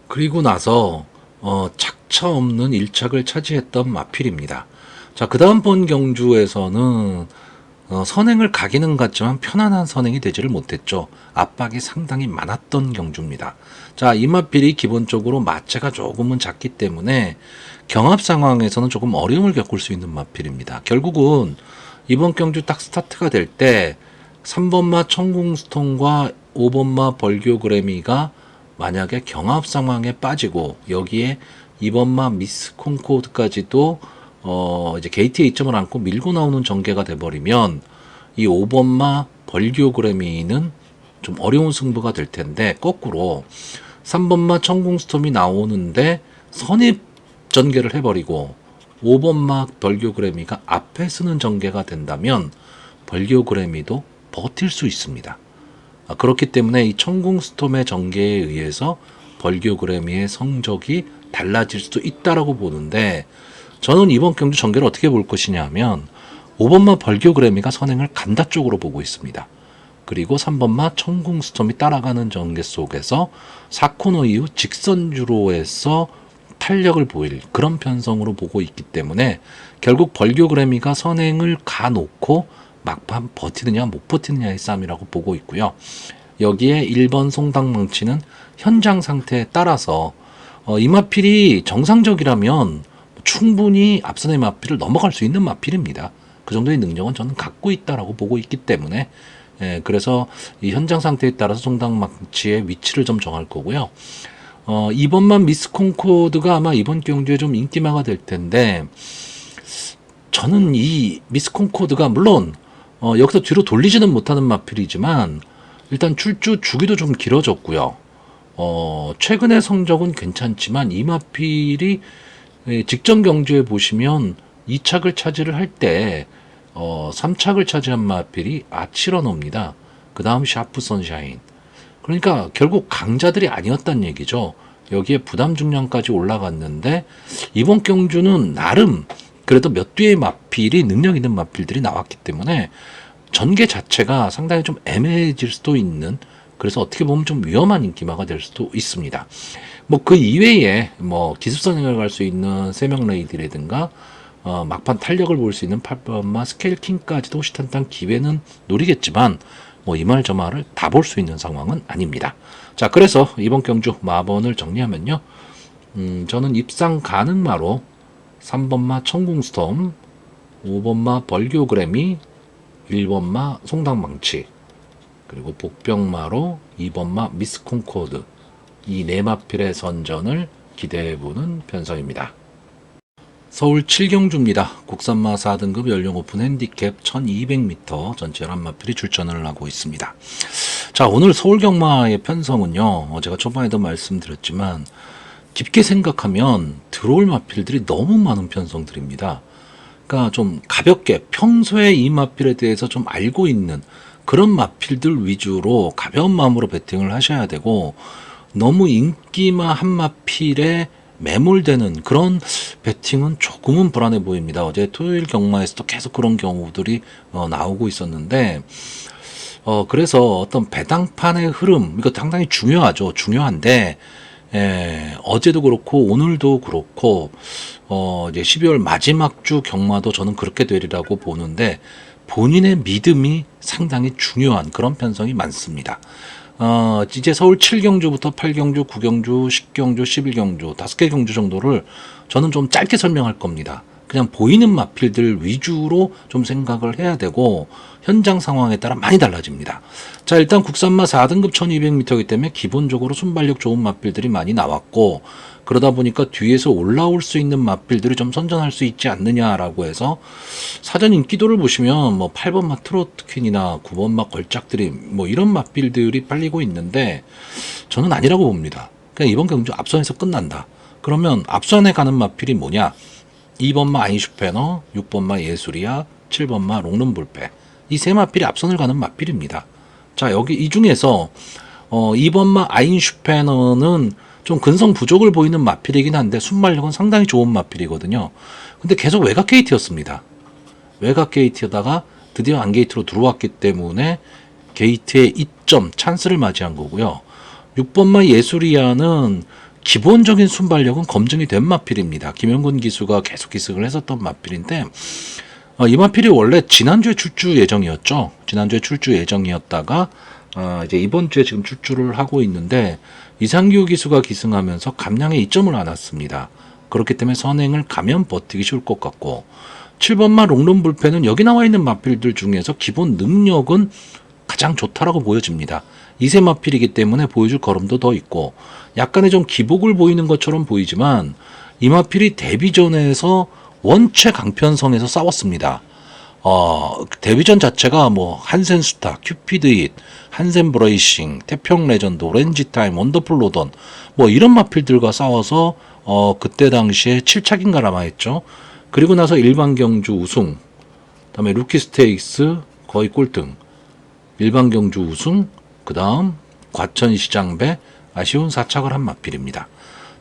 그리고 나서 착차 없는 1착을 차지했던 마필입니다. 자, 그 다음번 경주에서는 선행을 가기는 갔지만 편안한 선행이 되지를 못했죠. 압박이 상당히 많았던 경주입니다. 자, 이 마필이 기본적으로 마체가 조금은 작기 때문에 경합 상황에서는 조금 어려움을 겪을 수 있는 마필입니다. 결국은 이번 경주 딱 스타트가 될 때 3번마 천궁스톤과 5번마 벌교그래미가 만약에 경합 상황에 빠지고 여기에 2번마 미스 콩코드까지도 이제 게이트에 이점을 안고 밀고 나오는 전개가 돼버리면 이 5번마 벌교그래미는 좀 어려운 승부가 될 텐데, 거꾸로 3번마 천궁스톰이 나오는데 선입 전개를 해버리고 5번마 벌교그래미가 앞에 쓰는 전개가 된다면 벌교그래미도 버틸 수 있습니다. 그렇기 때문에 이 천궁스톰의 전개에 의해서 벌교그래미의 성적이 달라질 수도 있다라고 보는데, 저는 이번 경주 전개를 어떻게 볼 것이냐 하면 5번마 벌교그래미가 선행을 간다 쪽으로 보고 있습니다. 그리고 3번마 천궁스톰이 따라가는 전개 속에서 4코너 이후 직선주로에서 탄력을 보일 그런 편성으로 보고 있기 때문에 결국 벌교그래미가 선행을 가놓고 막판 버티느냐 못 버티느냐의 싸움이라고 보고 있고요. 여기에 1번 송당망치는 현장 상태에 따라서 이 마필이 정상적이라면 충분히 앞선의 마필을 넘어갈 수 있는 마필입니다. 그 정도의 능력은 저는 갖고 있다라고 보고 있기 때문에, 그래서 이 현장 상태에 따라서 송당망치의 위치를 좀 정할 거고요. 이번만 미스 콩코드가 아마 이번 경주에 좀 인기마가 될 텐데, 저는 이 미스 콩코드가 물론 여기서 뒤로 돌리지는 못하는 마필이지만 일단 출주 주기도 좀 길어졌고요. 최근의 성적은 괜찮지만 이 마필이 직전 경주에 보시면 2착을 차지를 할 때 3착을 차지한 마필이 아치러노입니다. 그 다음 샤프 선샤인. 그러니까 결국 강자들이 아니었단 얘기죠. 여기에 부담 중량까지 올라갔는데 이번 경주는 나름 그래도 몇 뒤의 마필이 능력 있는 마필들이 나왔기 때문에 전개 자체가 상당히 좀 애매해질 수도 있는, 그래서 어떻게 보면 좀 위험한 인기마가 될 수도 있습니다. 뭐 그 이외에 뭐 기습선행을 갈 수 있는 3명 레이디라든가 막판 탄력을 볼 수 있는 8번마 스케일킹까지도 호시탄탄 기회는 노리겠지만 뭐 이 말 저 말을 다 볼 수 있는 상황은 아닙니다. 자, 그래서 이번 경주 마번을 정리하면요, 저는 입상 가능마로 3번마 천궁스톰, 5번마 벌교그래미, 1번마 송당망치, 그리고 복병마로 2번마 미스콩코드, 이 네 마필의 선전을 기대해보는 편성입니다. 서울 7경주입니다. 국산마 4등급 연령 오픈 핸디캡 1200m 전체 11마필이 출전을 하고 있습니다. 자, 오늘 서울 경마의 편성은요, 제가 초반에도 말씀드렸지만 깊게 생각하면 들어올 마필들이 너무 많은 편성들입니다. 그러니까 좀 가볍게 평소에 이 마필에 대해서 좀 알고 있는 그런 마필들 위주로 가벼운 마음으로 배팅을 하셔야 되고, 너무 인기마 한 마필에 매몰되는 그런 배팅은 조금은 불안해 보입니다. 어제 토요일 경마에서도 계속 그런 경우들이 나오고 있었는데, 그래서 어떤 배당판의 흐름, 이거 상당히 중요하죠. 중요한데, 어제도 그렇고 오늘도 그렇고 이제 12월 마지막 주 경마도 저는 그렇게 되리라고 보는데, 본인의 믿음이 상당히 중요한 그런 편성이 많습니다. 이제 서울 7경주부터 8경주, 9경주, 10경주, 11경주 5개 경주 정도를 저는 좀 짧게 설명할 겁니다. 그냥 보이는 마필들 위주로 좀 생각을 해야 되고, 현장 상황에 따라 많이 달라집니다. 자, 일단 국산마 4등급 1200m이기 때문에 기본적으로 순발력 좋은 마필들이 많이 나왔고, 그러다 보니까 뒤에서 올라올 수 있는 마필들이 좀 선전할 수 있지 않느냐라고 해서 사전 인기도를 보시면 뭐 8번마 트로트 퀸이나 9번마 걸작들이 뭐 이런 마필들이 팔리고 있는데, 저는 아니라고 봅니다. 그냥 이번 경주 앞선에서 끝난다. 그러면 앞선에 가는 마필이 뭐냐? 2번마 아인슈페너, 6번마 예술이야, 7번마 롱런볼페. 이 세 마필이 앞선을 가는 마필입니다. 자, 여기 이 중에서 2번마 아인슈페너는 좀 근성 부족을 보이는 마필이긴 한데 순발력은 상당히 좋은 마필이거든요. 근데 계속 외곽 게이트였습니다. 외곽 게이트에다가 드디어 안 게이트로 들어왔기 때문에 게이트의 이점, 찬스를 맞이한 거고요. 6번마 예술이야는 기본적인 순발력은 검증이 된 마필입니다. 김영근 기수가 계속 기승을 했었던 마필인데, 이 마필이 원래 지난주에 출주 예정이었죠. 지난주에 출주 예정이었다가 이제 이번 주에 지금 출주를 하고 있는데, 이상규 기수가 기승하면서 감량에 이점을 안 왔습니다. 그렇기 때문에 선행을 가면 버티기 쉬울 것 같고, 7번마 롱런 불펜은 여기 나와 있는 마필들 중에서 기본 능력은 가장 좋다라고 보여집니다. 2세 마필이기 때문에 보여줄 걸음도 더 있고 약간의 좀 기복을 보이는 것처럼 보이지만 이 마필이 데뷔전에서 원체 강편성에서 싸웠습니다. 데뷔전 자체가 뭐 한센스타, 큐피드잇, 한센 브레이싱, 태평 레전드, 오렌지 타임, 원더풀 로던 뭐 이런 마필들과 싸워서 그때 당시에 7착인가 남아했죠. 그리고 나서 일반 경주 우승, 그다음에 루키 스테이크스 거의 꼴등, 일반 경주 우승, 그다음 과천시장배 아쉬운 4착을 한 마필입니다.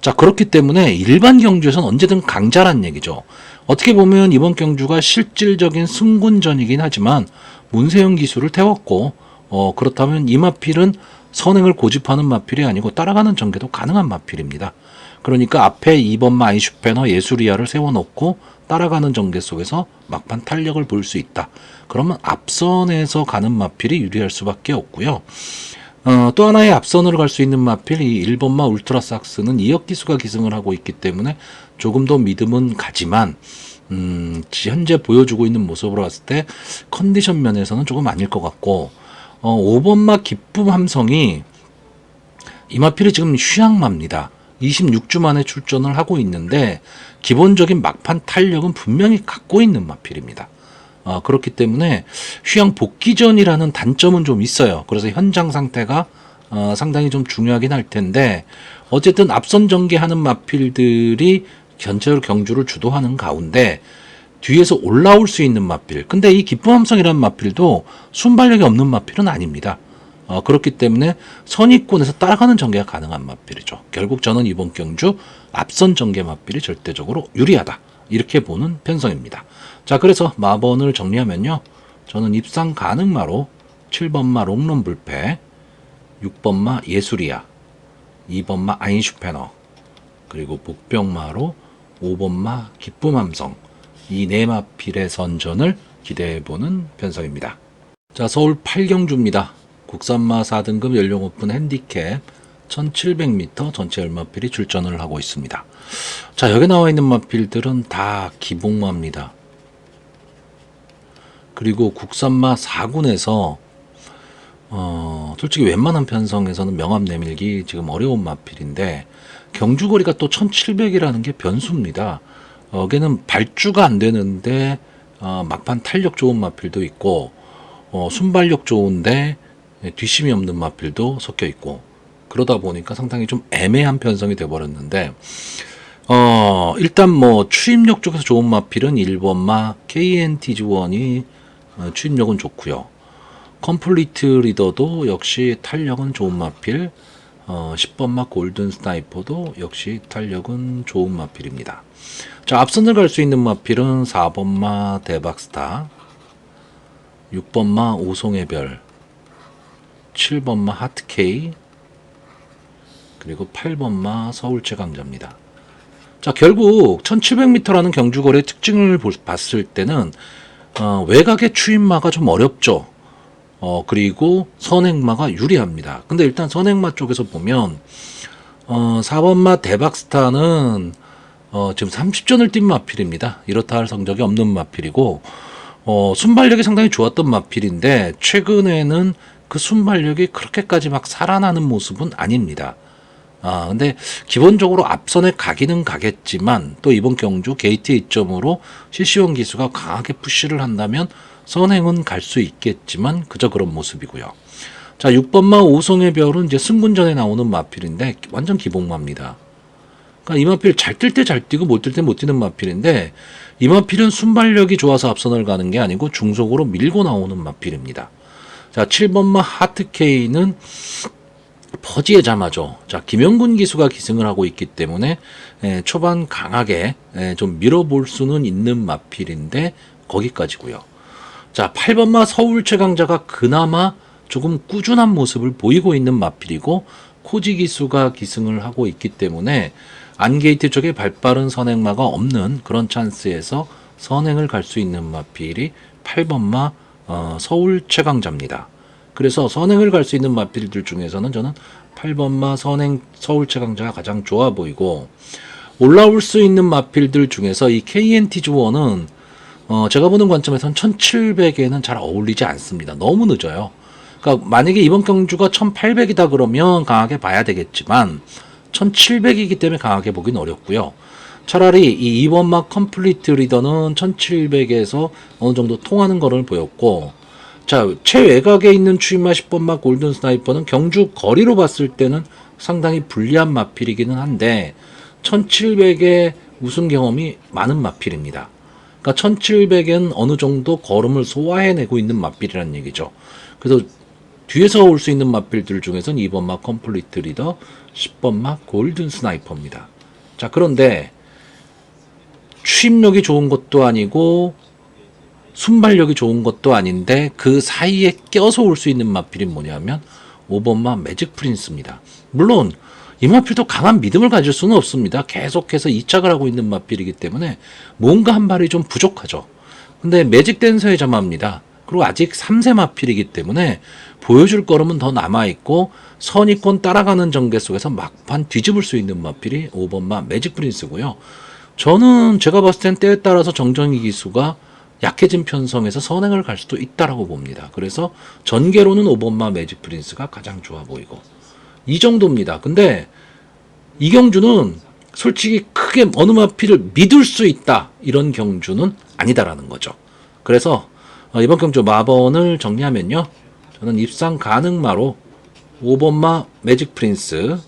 자, 그렇기 때문에 일반 경주에서는 언제든 강자란 얘기죠. 어떻게 보면 이번 경주가 실질적인 승군전이긴 하지만 문세영 기수를 태웠고 그렇다면 이 마필은 선행을 고집하는 마필이 아니고 따라가는 전개도 가능한 마필입니다. 그러니까 앞에 2번마 아이슈페너 예수리아를 세워놓고 따라가는 전개 속에서 막판 탄력을 볼 수 있다. 그러면 앞선에서 가는 마필이 유리할 수밖에 없고요. 또 하나의 앞선으로 갈 수 있는 마필 이 1번마 울트라삭스는 2억 기수가 기승을 하고 있기 때문에 조금 더 믿음은 가지만 현재 보여주고 있는 모습으로 봤을 때 컨디션 면에서는 조금 아닐 것 같고 5번마 기쁨 함성이 이 마필이 지금 휴양마입니다. 26주 만에 출전을 하고 있는데 기본적인 막판 탄력은 분명히 갖고 있는 마필입니다. 그렇기 때문에 휴양 복귀전이라는 단점은 좀 있어요. 그래서 현장 상태가 상당히 좀 중요하긴 할 텐데 어쨌든 앞선 전개하는 마필들이 전체적으로 경주를 주도하는 가운데 뒤에서 올라올 수 있는 마필. 근데 이 기쁨함성이라는 마필도 순발력이 없는 마필은 아닙니다. 그렇기 때문에 선입권에서 따라가는 전개가 가능한 마필이죠. 결국 저는 이번 경주 앞선 전개 마필이 절대적으로 유리하다. 이렇게 보는 편성입니다. 자, 그래서 마번을 정리하면요. 저는 입상 가능마로 7번마 롱런 불패, 6번마 예수리아, 2번마 아인슈페너, 그리고 복병마로 5번마 기쁨함성 이 네 마필의 선전을 기대해보는 편성입니다. 자, 서울 8경주입니다. 국산마 4등급 연령 오픈 핸디캡 1700m 전체 열마필이 출전을 하고 있습니다. 자, 여기 나와 있는 마필들은 다 기복마입니다. 그리고 국산마 4군에서 솔직히 웬만한 편성에서는 명함 내밀기 지금 어려운 마필인데 경주거리가 또 1700이라는 게 변수입니다. 여기는 발주가 안 되는데 막판 탄력 좋은 마필도 있고 순발력 좋은데 뒷심이 없는 마필도 섞여 있고 그러다 보니까 상당히 좀 애매한 편성이 돼버렸는데 일단 뭐 추임력 쪽에서 좋은 마필은 1번마 KNTG1이 추임력은 좋고요. 컴플리트 리더도 역시 탄력은 좋은 마필, 10번마 골든 스나이퍼도 역시 탄력은 좋은 마필입니다. 자, 앞선을 갈 수 있는 마필은 4번마 대박스타, 6번마 오송의 별, 7번마 하트케이, 그리고 8번마 서울최강자입니다. 자, 결국 1700m라는 경주거리의 특징을 봤을 때는 외곽의 추임마가 좀 어렵죠. 그리고 선행마가 유리합니다. 근데 일단 선행마 쪽에서 보면 4번마 대박스타는 지금 30전을 뛴 마필입니다. 이렇다 할 성적이 없는 마필이고 순발력이 상당히 좋았던 마필인데 최근에는 그 순발력이 그렇게까지 막 살아나는 모습은 아닙니다. 근데 기본적으로 앞선에 가기는 가겠지만 또 이번 경주 게이트 이점으로 실시원 기수가 강하게 푸시를 한다면 선행은 갈 수 있겠지만 그저 그런 모습이고요. 자, 6번마 오송의 별은 이제 승군전에 나오는 마필인데 완전 기복마입니다. 그러니까 이 마필 잘 뛸 때 잘 뛰고 못 뛸 때 못 뛰는 마필인데 이 마필은 순발력이 좋아서 앞선을 가는 게 아니고 중속으로 밀고 나오는 마필입니다. 자, 7번마 하트케이는 퍼지의 자마죠. 자, 김영군 기수가 기승을 하고 있기 때문에 초반 강하게 좀 밀어볼 수는 있는 마필인데 거기까지고요. 자, 8번마 서울 최강자가 그나마 조금 꾸준한 모습을 보이고 있는 마필이고 코지 기수가 기승을 하고 있기 때문에 안게이트 쪽에 발빠른 선행마가 없는 그런 찬스에서 선행을 갈 수 있는 마필이 8번마 서울 최강자입니다. 그래서 선행을 갈 수 있는 마필들 중에서는 저는 8번마 선행 서울 최강자가 가장 좋아 보이고 올라올 수 있는 마필들 중에서 이 KNTG1은 제가 보는 관점에서는 1700에는 잘 어울리지 않습니다. 너무 늦어요. 그러니까 만약에 이번 경주가 1800이다 그러면 강하게 봐야 되겠지만 1700이기 때문에 강하게 보긴 어렵고요. 차라리 이 2번마 컴플리트 리더는 1700에서 어느 정도 통하는 거를 보였고, 자, 최외곽에 있는 추임마 10번마 골든 스나이퍼는 경주 거리로 봤을 때는 상당히 불리한 마필이기는 한데 1700의 우승 경험이 많은 마필입니다. 그러니까 1700엔 어느 정도 걸음을 소화해내고 있는 마필이라는 얘기죠. 그래서 뒤에서 올 수 있는 마필들 중에서는 2번마 컴플리트 리더, 10번마 골든 스나이퍼입니다. 자, 그런데 추임력이 좋은 것도 아니고 순발력이 좋은 것도 아닌데 그 사이에 껴서 올 수 있는 마필이 뭐냐면 5번마 매직 프린스입니다. 물론 이 마필도 강한 믿음을 가질 수는 없습니다. 계속해서 이착을 하고 있는 마필이기 때문에 뭔가 한 발이 좀 부족하죠. 근데 매직 댄서의 자마입니다. 그리고 아직 3세 마필이기 때문에 보여줄 걸음은 더 남아있고 선입권 따라가는 전개 속에서 막판 뒤집을 수 있는 마필이 5번마 매직 프린스고요. 저는 제가 봤을 땐 때에 따라서 정정희 기수가 약해진 편성에서 선행을 갈 수도 있다라고 봅니다. 그래서 전개로는 5번마 매직 프린스가 가장 좋아 보이고 이 정도입니다. 근데 이 경주는 솔직히 크게 어느 마필을 믿을 수 있다 이런 경주는 아니다라는 거죠. 그래서 이번 경주 마번을 정리하면요, 저는 입상 가능마로 5번마 매직 프린스,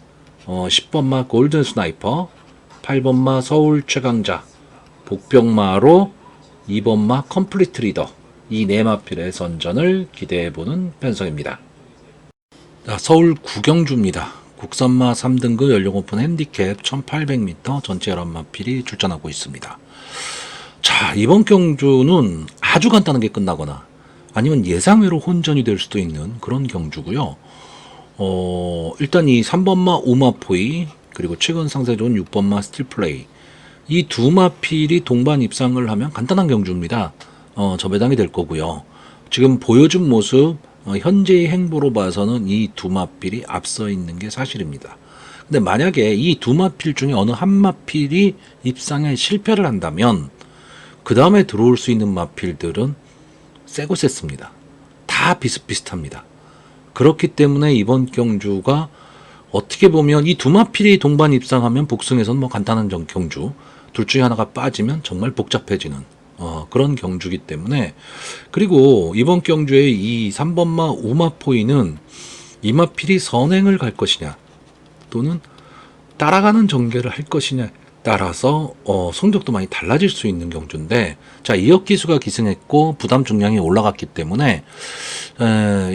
10번마 골든 스나이퍼, 8번마 서울 최강자, 복병마로 2번마 컴플리트 리더, 이 네 마필의 선전을 기대해보는 편성입니다. 자, 서울 구경주입니다. 국산마 3등급 연령 오픈 핸디캡 1800m 전체 11마필이 출전하고 있습니다. 자, 이번 경주는 아주 간단하게 끝나거나 아니면 예상외로 혼전이 될 수도 있는 그런 경주고요. 일단 이 3번마 오마포이, 그리고 최근 상세 좋은 6번마 스틸플레이, 이 두 마필이 동반 입상을 하면 간단한 경주입니다. 저배당이 될 거고요. 지금 보여준 모습, 현재의 행보로 봐서는 이 두 마필이 앞서 있는 게 사실입니다. 근데 만약에 이 두 마필 중에 어느 한 마필이 입상에 실패를 한다면 그 다음에 들어올 수 있는 마필들은 세고 셌습니다. 다 비슷비슷합니다. 그렇기 때문에 이번 경주가 어떻게 보면 이 두 마필이 동반 입상하면 복승에서는 뭐 간단한 경주, 둘 중에 하나가 빠지면 정말 복잡해지는 그런 경주기 때문에, 그리고 이번 경주의 이 3번마 오마포이는 이 마필이 선행을 갈 것이냐 또는 따라가는 전개를 할 것이냐에 따라서 성적도 많이 달라질 수 있는 경주인데, 자, 이혁 기수가 기승했고 부담 중량이 올라갔기 때문에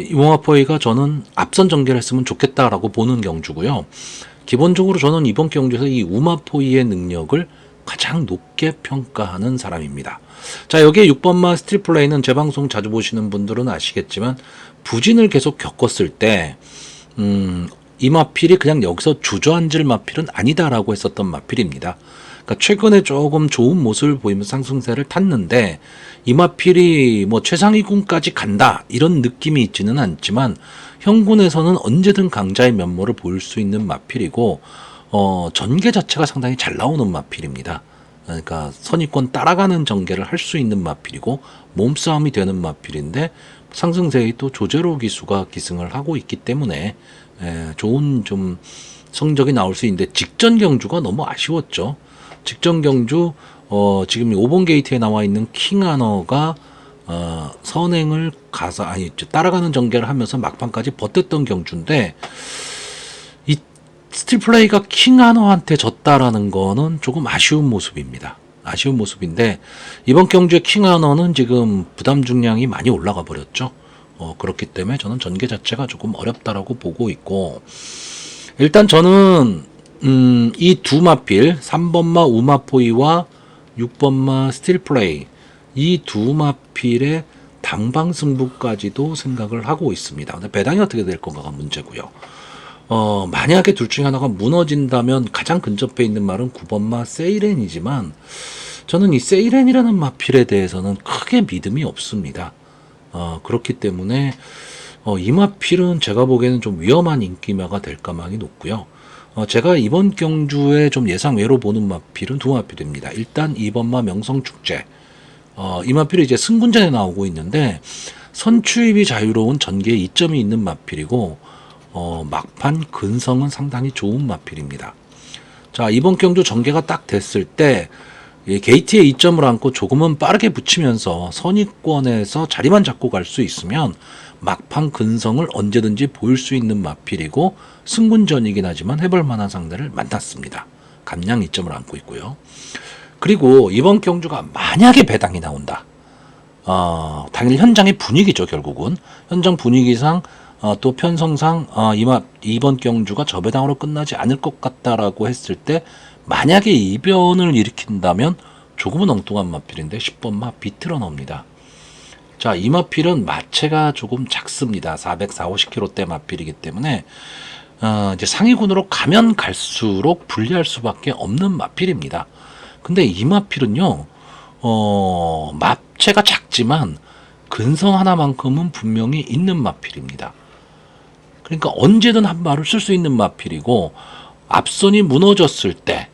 이 오마포이가 저는 앞선 전개를 했으면 좋겠다라고 보는 경주고요. 기본적으로 저는 이번 경주에서 이 우마포이의 능력을 가장 높게 평가하는 사람입니다. 자, 여기에 6번마 스틸플레이는 제 방송 자주 보시는 분들은 아시겠지만 부진을 계속 겪었을 때 이 마필이 그냥 여기서 주저앉을 마필은 아니다라고 했었던 마필입니다. 그러니까 최근에 조금 좋은 모습을 보이면서 상승세를 탔는데 이 마필이 뭐 최상위군까지 간다 이런 느낌이 있지는 않지만 현군에서는 언제든 강자의 면모를 보일 수 있는 마필이고, 전개 자체가 상당히 잘 나오는 마필입니다. 그러니까 선입권 따라가는 전개를 할 수 있는 마필이고 몸싸움이 되는 마필인데 상승세의 또 조제로 기수가 기승을 하고 있기 때문에 좋은 좀 성적이 나올 수 있는데, 직전 경주가 너무 아쉬웠죠. 직전 경주 지금 5번 게이트에 나와 있는 킹하너가 선행을 가서 따라가는 전개를 하면서 막판까지 버텼던 경주인데 이 스틸플레이가 킹하너한테 졌다라는 거는 조금 아쉬운 모습입니다. 아쉬운 모습인데 이번 경주의 킹하너는 지금 부담 중량이 많이 올라가 버렸죠. 그렇기 때문에 저는 전개 자체가 조금 어렵다라고 보고 있고, 일단 저는 이 두 마필 3번마 우마포이와 6번마 스틸플레이, 이 두 마필의 당방승부까지도 생각을 하고 있습니다. 근데 배당이 어떻게 될 건가가 문제고요. 만약에 둘 중에 하나가 무너진다면 가장 근접해 있는 말은 9번마 세이렌이지만 저는 이 세이렌이라는 마필에 대해서는 크게 믿음이 없습니다. 그렇기 때문에 이 마필은 제가 보기에는 좀 위험한 인기마가 될 가망이 높고요. 제가 이번 경주에 좀 예상외로 보는 마필은 두 마필입니다. 일단 2번마 명성축제, 이 마필이 이제 승군전에 나오고 있는데 선추입이 자유로운 전개에 이점이 있는 마필이고 막판 근성은 상당히 좋은 마필입니다. 자, 이번 경주 전개가 딱 됐을 때 게이트에 이점을 안고 조금은 빠르게 붙이면서 선입권에서 자리만 잡고 갈 수 있으면 막판 근성을 언제든지 보일 수 있는 마필이고 승군전이긴 하지만 해볼 만한 상대를 만났습니다. 감량 이점을 안고 있고요. 그리고 이번 경주가 만약에 배당이 나온다. 당일 현장의 분위기죠, 결국은. 현장 분위기상 또 편성상 이번 경주가 저배당으로 끝나지 않을 것 같다라고 했을 때 만약에 이변을 일으킨다면 조금은 엉뚱한 마필인데 10번마 비틀어 넣습니다. 자, 이 마필은 마체가 조금 작습니다. 450kg대 마필이기 때문에 이제 상위군으로 가면 갈수록 불리할 수밖에 없는 마필입니다. 근데 이 마필은요, 마체가 작지만 근성 하나만큼은 분명히 있는 마필입니다. 그러니까 언제든 한 발을 쓸 수 있는 마필이고 앞선이 무너졌을 때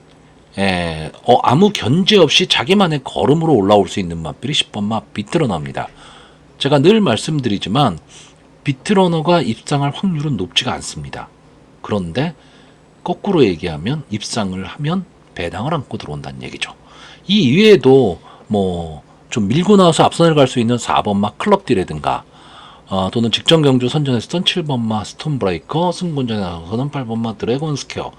아무 견제 없이 자기만의 걸음으로 올라올 수 있는 마필이 10번마 비트러너입니다. 제가 늘 말씀드리지만 비트러너가 입상할 확률은 높지가 않습니다. 그런데 거꾸로 얘기하면 입상을 하면 배당을 안고 들어온다는 얘기죠. 이 이외에도 뭐 좀 밀고 나와서 앞선을 갈 수 있는 4번마 클럽디라든가 또는 직전 경주 선전했던 7번마 스톤브레이커, 승군전에 나서는 8번마 드래곤 스퀘어,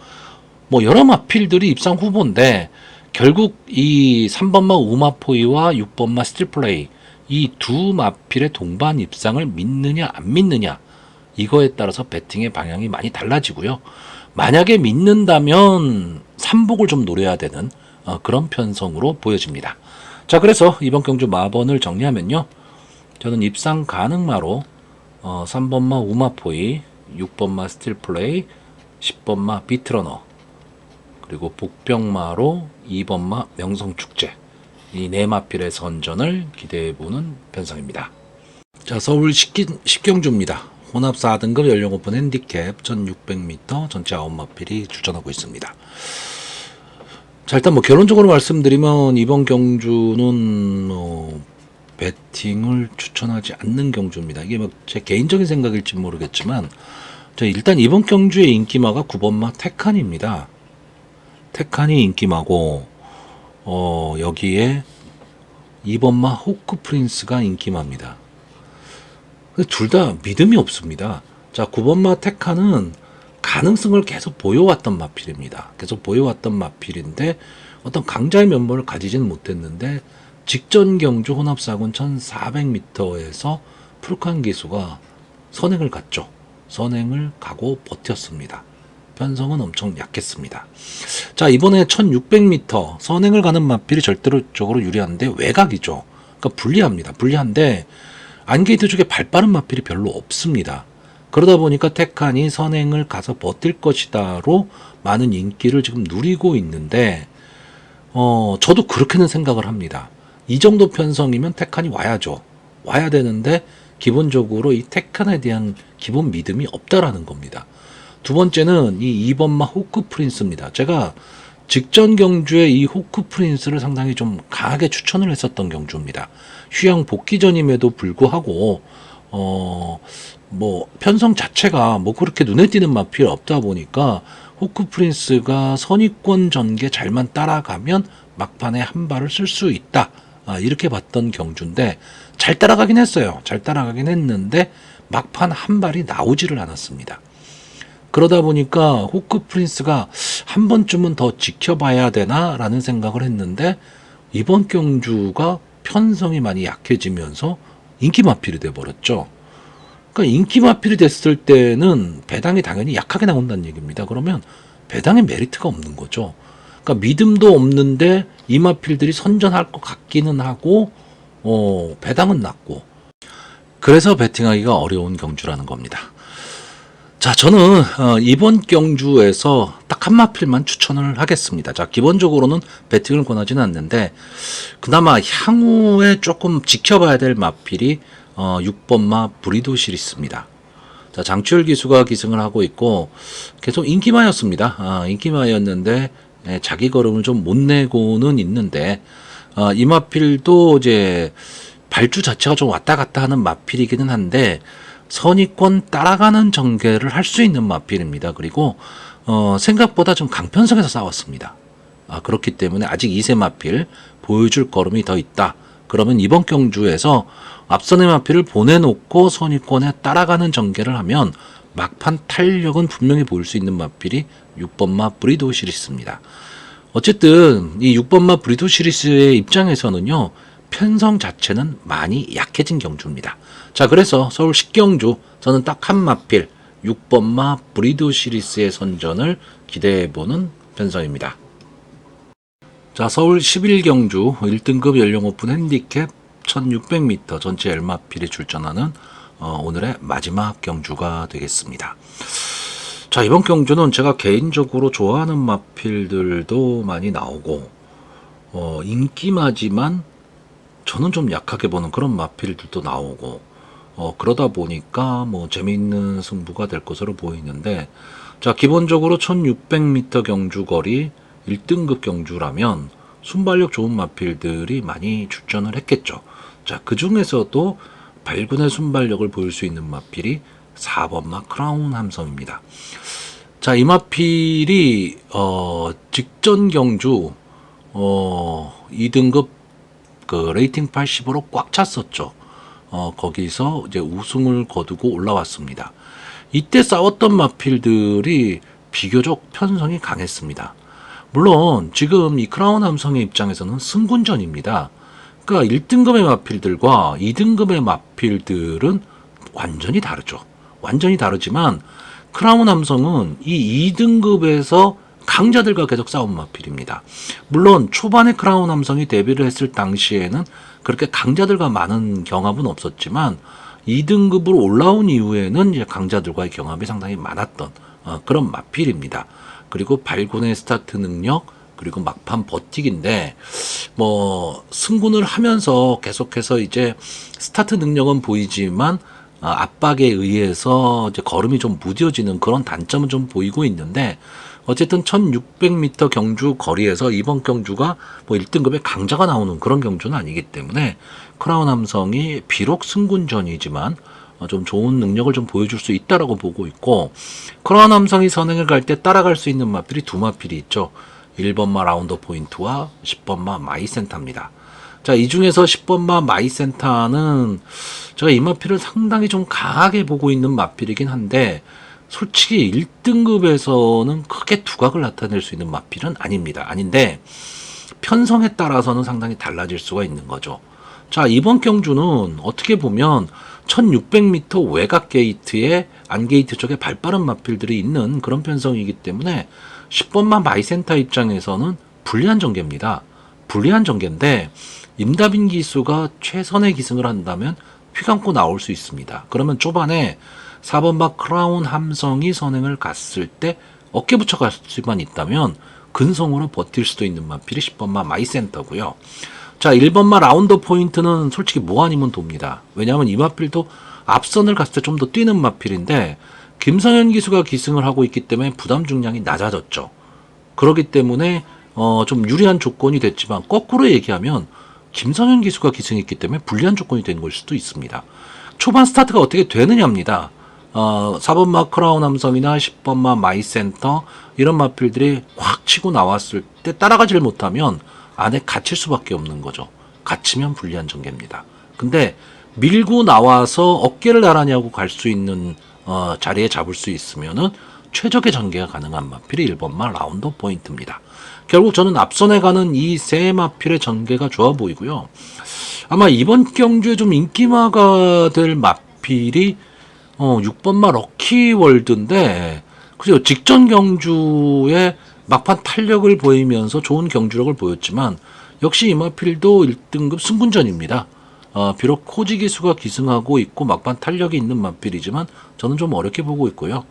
뭐 여러 마필들이 입상 후보인데 결국 이 3번마 우마포이와 6번마 스틸플레이 이 두 마필의 동반 입상을 믿느냐 안 믿느냐 이거에 따라서 배팅의 방향이 많이 달라지고요. 만약에 믿는다면 삼복을 좀 노려야 되는 그런 편성으로 보여집니다. 자, 그래서 이번 경주 마번을 정리하면요. 저는 입상 가능마로 3번마 우마포이, 6번마 스틸플레이, 10번마 비트러너, 그리고 복병마로 2번마 명성축제, 이 네 마필의 선전을 기대해보는 편성입니다. 자, 서울 식경주입니다. 혼합 4등급 연령 오픈 핸디캡 1600m 전체 9마필이 출전하고 있습니다. 자, 일단 뭐 결론적으로 말씀드리면 이번 경주는 배팅을 추천하지 않는 경주입니다. 이게 뭐 제 개인적인 생각일지 모르겠지만 일단 이번 경주의 인기마가 9번마 테칸입니다. 테칸이 인기마고 여기에 2번마 호크 프린스가 인기마입니다. 둘 다 믿음이 없습니다. 자, 9번마 테칸은 가능성을 계속 보여왔던 마필입니다. 계속 보여왔던 마필인데 어떤 강자의 면모를 가지지는 못했는데 직전 경주 혼합사군 1400m에서 풀칸 기수가 선행을 갔죠. 선행을 가고 버텼습니다. 편성은 엄청 약했습니다. 자, 이번에 1600m 선행을 가는 마필이 절대적으로 유리한데 외곽이죠. 그러니까 불리합니다. 불리한데 안게이트 쪽에 발 빠른 마필이 별로 없습니다. 그러다 보니까 테칸이 선행을 가서 버틸 것이다로 많은 인기를 지금 누리고 있는데 저도 그렇게는 생각을 합니다. 이 정도 편성이면 테칸이 와야죠. 와야 되는데 기본적으로 이 테칸에 대한 기본 믿음이 없다라는 겁니다. 두 번째는 이 2번마 호크 프린스입니다. 제가 직전 경주에 이 호크 프린스를 상당히 좀 강하게 추천을 했었던 경주입니다. 휴양 복귀전임에도 불구하고 뭐 편성 자체가 뭐 그렇게 눈에 띄는 마필이 없다 보니까 호크 프린스가 선입권 전개 잘만 따라가면 막판에 한 발을 쓸 수 있다. 이렇게 봤던 경주인데 잘 따라가긴 했어요. 잘 따라가긴 했는데 막판 한 발이 나오지를 않았습니다. 그러다 보니까 호크 프린스가 한 번쯤은 더 지켜봐야 되나 라는 생각을 했는데 이번 경주가 편성이 많이 약해지면서 인기 마필이 돼버렸죠. 그러니까 인기 마필이 됐을 때는 배당이 당연히 약하게 나온다는 얘기입니다. 그러면 배당의 메리트가 없는 거죠. 그러니까 믿음도 없는데 이 마필들이 선전할 것 같기는 하고 배당은 낮고 그래서 배팅하기가 어려운 경주라는 겁니다. 자, 저는 이번 경주에서 딱 한 마필만 추천을 하겠습니다. 자, 기본적으로는 배팅을 권하지는 않는데 그나마 향후에 조금 지켜봐야 될 마필이 6번마 브리도 시리스입니다. 자, 장추열 기수가 기승을 하고 있고 계속 인기마였습니다. 인기마였는데 자기 걸음을 좀 못 내고는 있는데 이 마필도 이제 발주 자체가 좀 왔다 갔다 하는 마필이기는 한데 선입권 따라가는 전개를 할 수 있는 마필입니다. 그리고 생각보다 좀 강편성에서 싸웠습니다. 그렇기 때문에 아직 2세 마필 보여줄 걸음이 더 있다. 그러면 이번 경주에서 앞선의 마필을 보내놓고 선입권에 따라가는 전개를 하면 막판 탄력은 분명히 보일 수 있는 마필이 6번마 브리도 시리스입니다. 어쨌든 이 6번마 브리도 시리스의 입장에서는요, 편성 자체는 많이 약해진 경주입니다. 자, 그래서 서울 10경주 저는 딱 한 마필 6번마 브리도 시리스의 선전을 기대해보는 편성입니다. 자, 서울 11경주 1등급 연령 오픈 핸디캡 1600m 전체 L마필이 출전하는 오늘의 마지막 경주가 되겠습니다. 자, 이번 경주는 제가 개인적으로 좋아하는 마필들도 많이 나오고 인기마지만 저는 좀 약하게 보는 그런 마필들도 나오고 그러다 보니까 뭐 재미있는 승부가 될 것으로 보이는데, 자, 기본적으로 1600m 경주 거리 1등급 경주라면 순발력 좋은 마필들이 많이 출전을 했겠죠. 자, 그 중에서도 발군의 순발력을 보일 수 있는 마필이 4번마 크라운 함성입니다. 자, 이 마필이 직전 경주 2등급 그 레이팅 80으로 꽉 찼었죠. 거기서 이제 우승을 거두고 올라왔습니다. 이때 싸웠던 마필들이 비교적 편성이 강했습니다. 물론 지금 이 크라운 함성의 입장에서는 승군전입니다. 그러니까 1등급의 마필들과 2등급의 마필들은 완전히 다르죠. 완전히 다르지만 크라운 함성은 이 2등급에서 강자들과 계속 싸운 마필입니다. 물론 초반에 크라운 함성이 데뷔를 했을 당시에는 그렇게 강자들과 많은 경합은 없었지만 2등급으로 올라온 이후에는 이제 강자들과의 경합이 상당히 많았던 그런 마필입니다. 그리고 발군의 스타트 능력, 그리고 막판 버티기인데 뭐 승군을 하면서 계속해서 이제 스타트 능력은 보이지만 압박에 의해서 이제 걸음이 좀 무뎌지는 그런 단점은 좀 보이고 있는데, 어쨌든 1600m 경주 거리에서 이번 경주가 뭐 1등급의 강자가 나오는 그런 경주는 아니기 때문에 크라운 함성이 비록 승군전이지만 좀 좋은 능력을 좀 보여줄 수 있다라고 보고 있고, 크라운 함성이 선행을 갈 때 따라갈 수 있는 마필이 두 마필이 있죠. 1번마 라운더 포인트와 10번마 마이센터입니다. 자, 이 중에서 10번마 마이센터는 제가 이 마필을 상당히 좀 강하게 보고 있는 마필이긴 한데, 솔직히 1등급에서는 크게 두각을 나타낼 수 있는 마필은 아닙니다. 아닌데 편성에 따라서는 상당히 달라질 수가 있는 거죠. 자, 이번 경주는 어떻게 보면 1600m 외곽 게이트에 안게이트 쪽에 발빠른 마필들이 있는 그런 편성이기 때문에 10번마 마이센터 입장에서는 불리한 전개입니다. 불리한 전개인데 임다빈 기수가 최선의 기승을 한다면 휘감고 나올 수 있습니다. 그러면 초반에 4번마 크라운 함성이 선행을 갔을 때 어깨 붙여갈 수만 있다면 근성으로 버틸 수도 있는 마필이 10번마 마이센터고요. 자, 1번마 라운더 포인트는 솔직히 뭐 아니면 돕니다. 왜냐하면 이 마필도 앞선을 갔을 때 좀 더 뛰는 마필인데 김성현 기수가 기승을 하고 있기 때문에 부담 중량이 낮아졌죠. 그렇기 때문에 좀 유리한 조건이 됐지만 거꾸로 얘기하면 김성현 기수가 기승했기 때문에 불리한 조건이 된 걸 수도 있습니다. 초반 스타트가 어떻게 되느냐입니다. 4번마 크라운 함성이나 10번마 마이센터 이런 마필들이 확 치고 나왔을 때 따라가질 못하면 안에 갇힐 수밖에 없는 거죠. 갇히면 불리한 전개입니다. 근데 밀고 나와서 어깨를 나란히 하고 갈 수 있는 자리에 잡을 수 있으면은 최적의 전개가 가능한 마필이 1번마 라운더 포인트입니다. 결국 저는 앞선에 가는 이 세 마필의 전개가 좋아 보이고요. 아마 이번 경주에 좀 인기마가 될 마필이 6번마 럭키월드인데, 그죠? 직전 경주에 막판 탄력을 보이면서 좋은 경주력을 보였지만 역시 이 마필도 1등급 승군전입니다. 비록 코지 기수가 기승하고 있고 막판 탄력이 있는 마필이지만 저는 좀 어렵게 보고 있고요.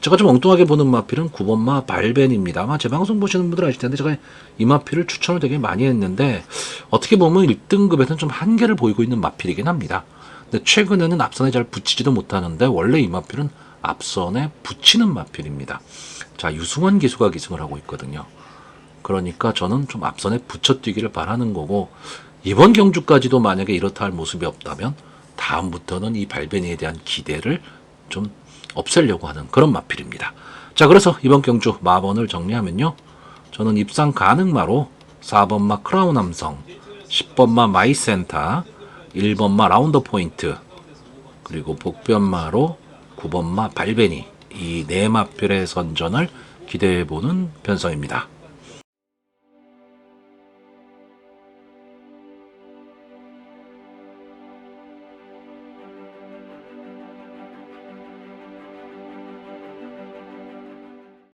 제가 좀 엉뚱하게 보는 마필은 9번마 발벤입니다. 아마 제 방송 보시는 분들 아실 텐데 제가 이 마필을 추천을 되게 많이 했는데 어떻게 보면 1등급에서는 좀 한계를 보이고 있는 마필이긴 합니다. 근데 최근에는 앞선에 잘 붙이지도 못하는데 원래 이 마필은 앞선에 붙이는 마필입니다. 자, 유승원 기수가 기승을 하고 있거든요. 그러니까 저는 좀 앞선에 붙여 뛰기를 바라는 거고, 이번 경주까지도 만약에 이렇다 할 모습이 없다면 다음부터는 이 발베니에 대한 기대를 좀 없애려고 하는 그런 마필입니다. 자, 그래서 이번 경주 마번을 정리하면요. 저는 입상 가능마로 4번마 크라운 함성, 10번마 마이센타, 1번마 라운더 포인트, 그리고 복변마로 9번마 발베니, 이 네 마필의 선전을 기대해보는 편성입니다.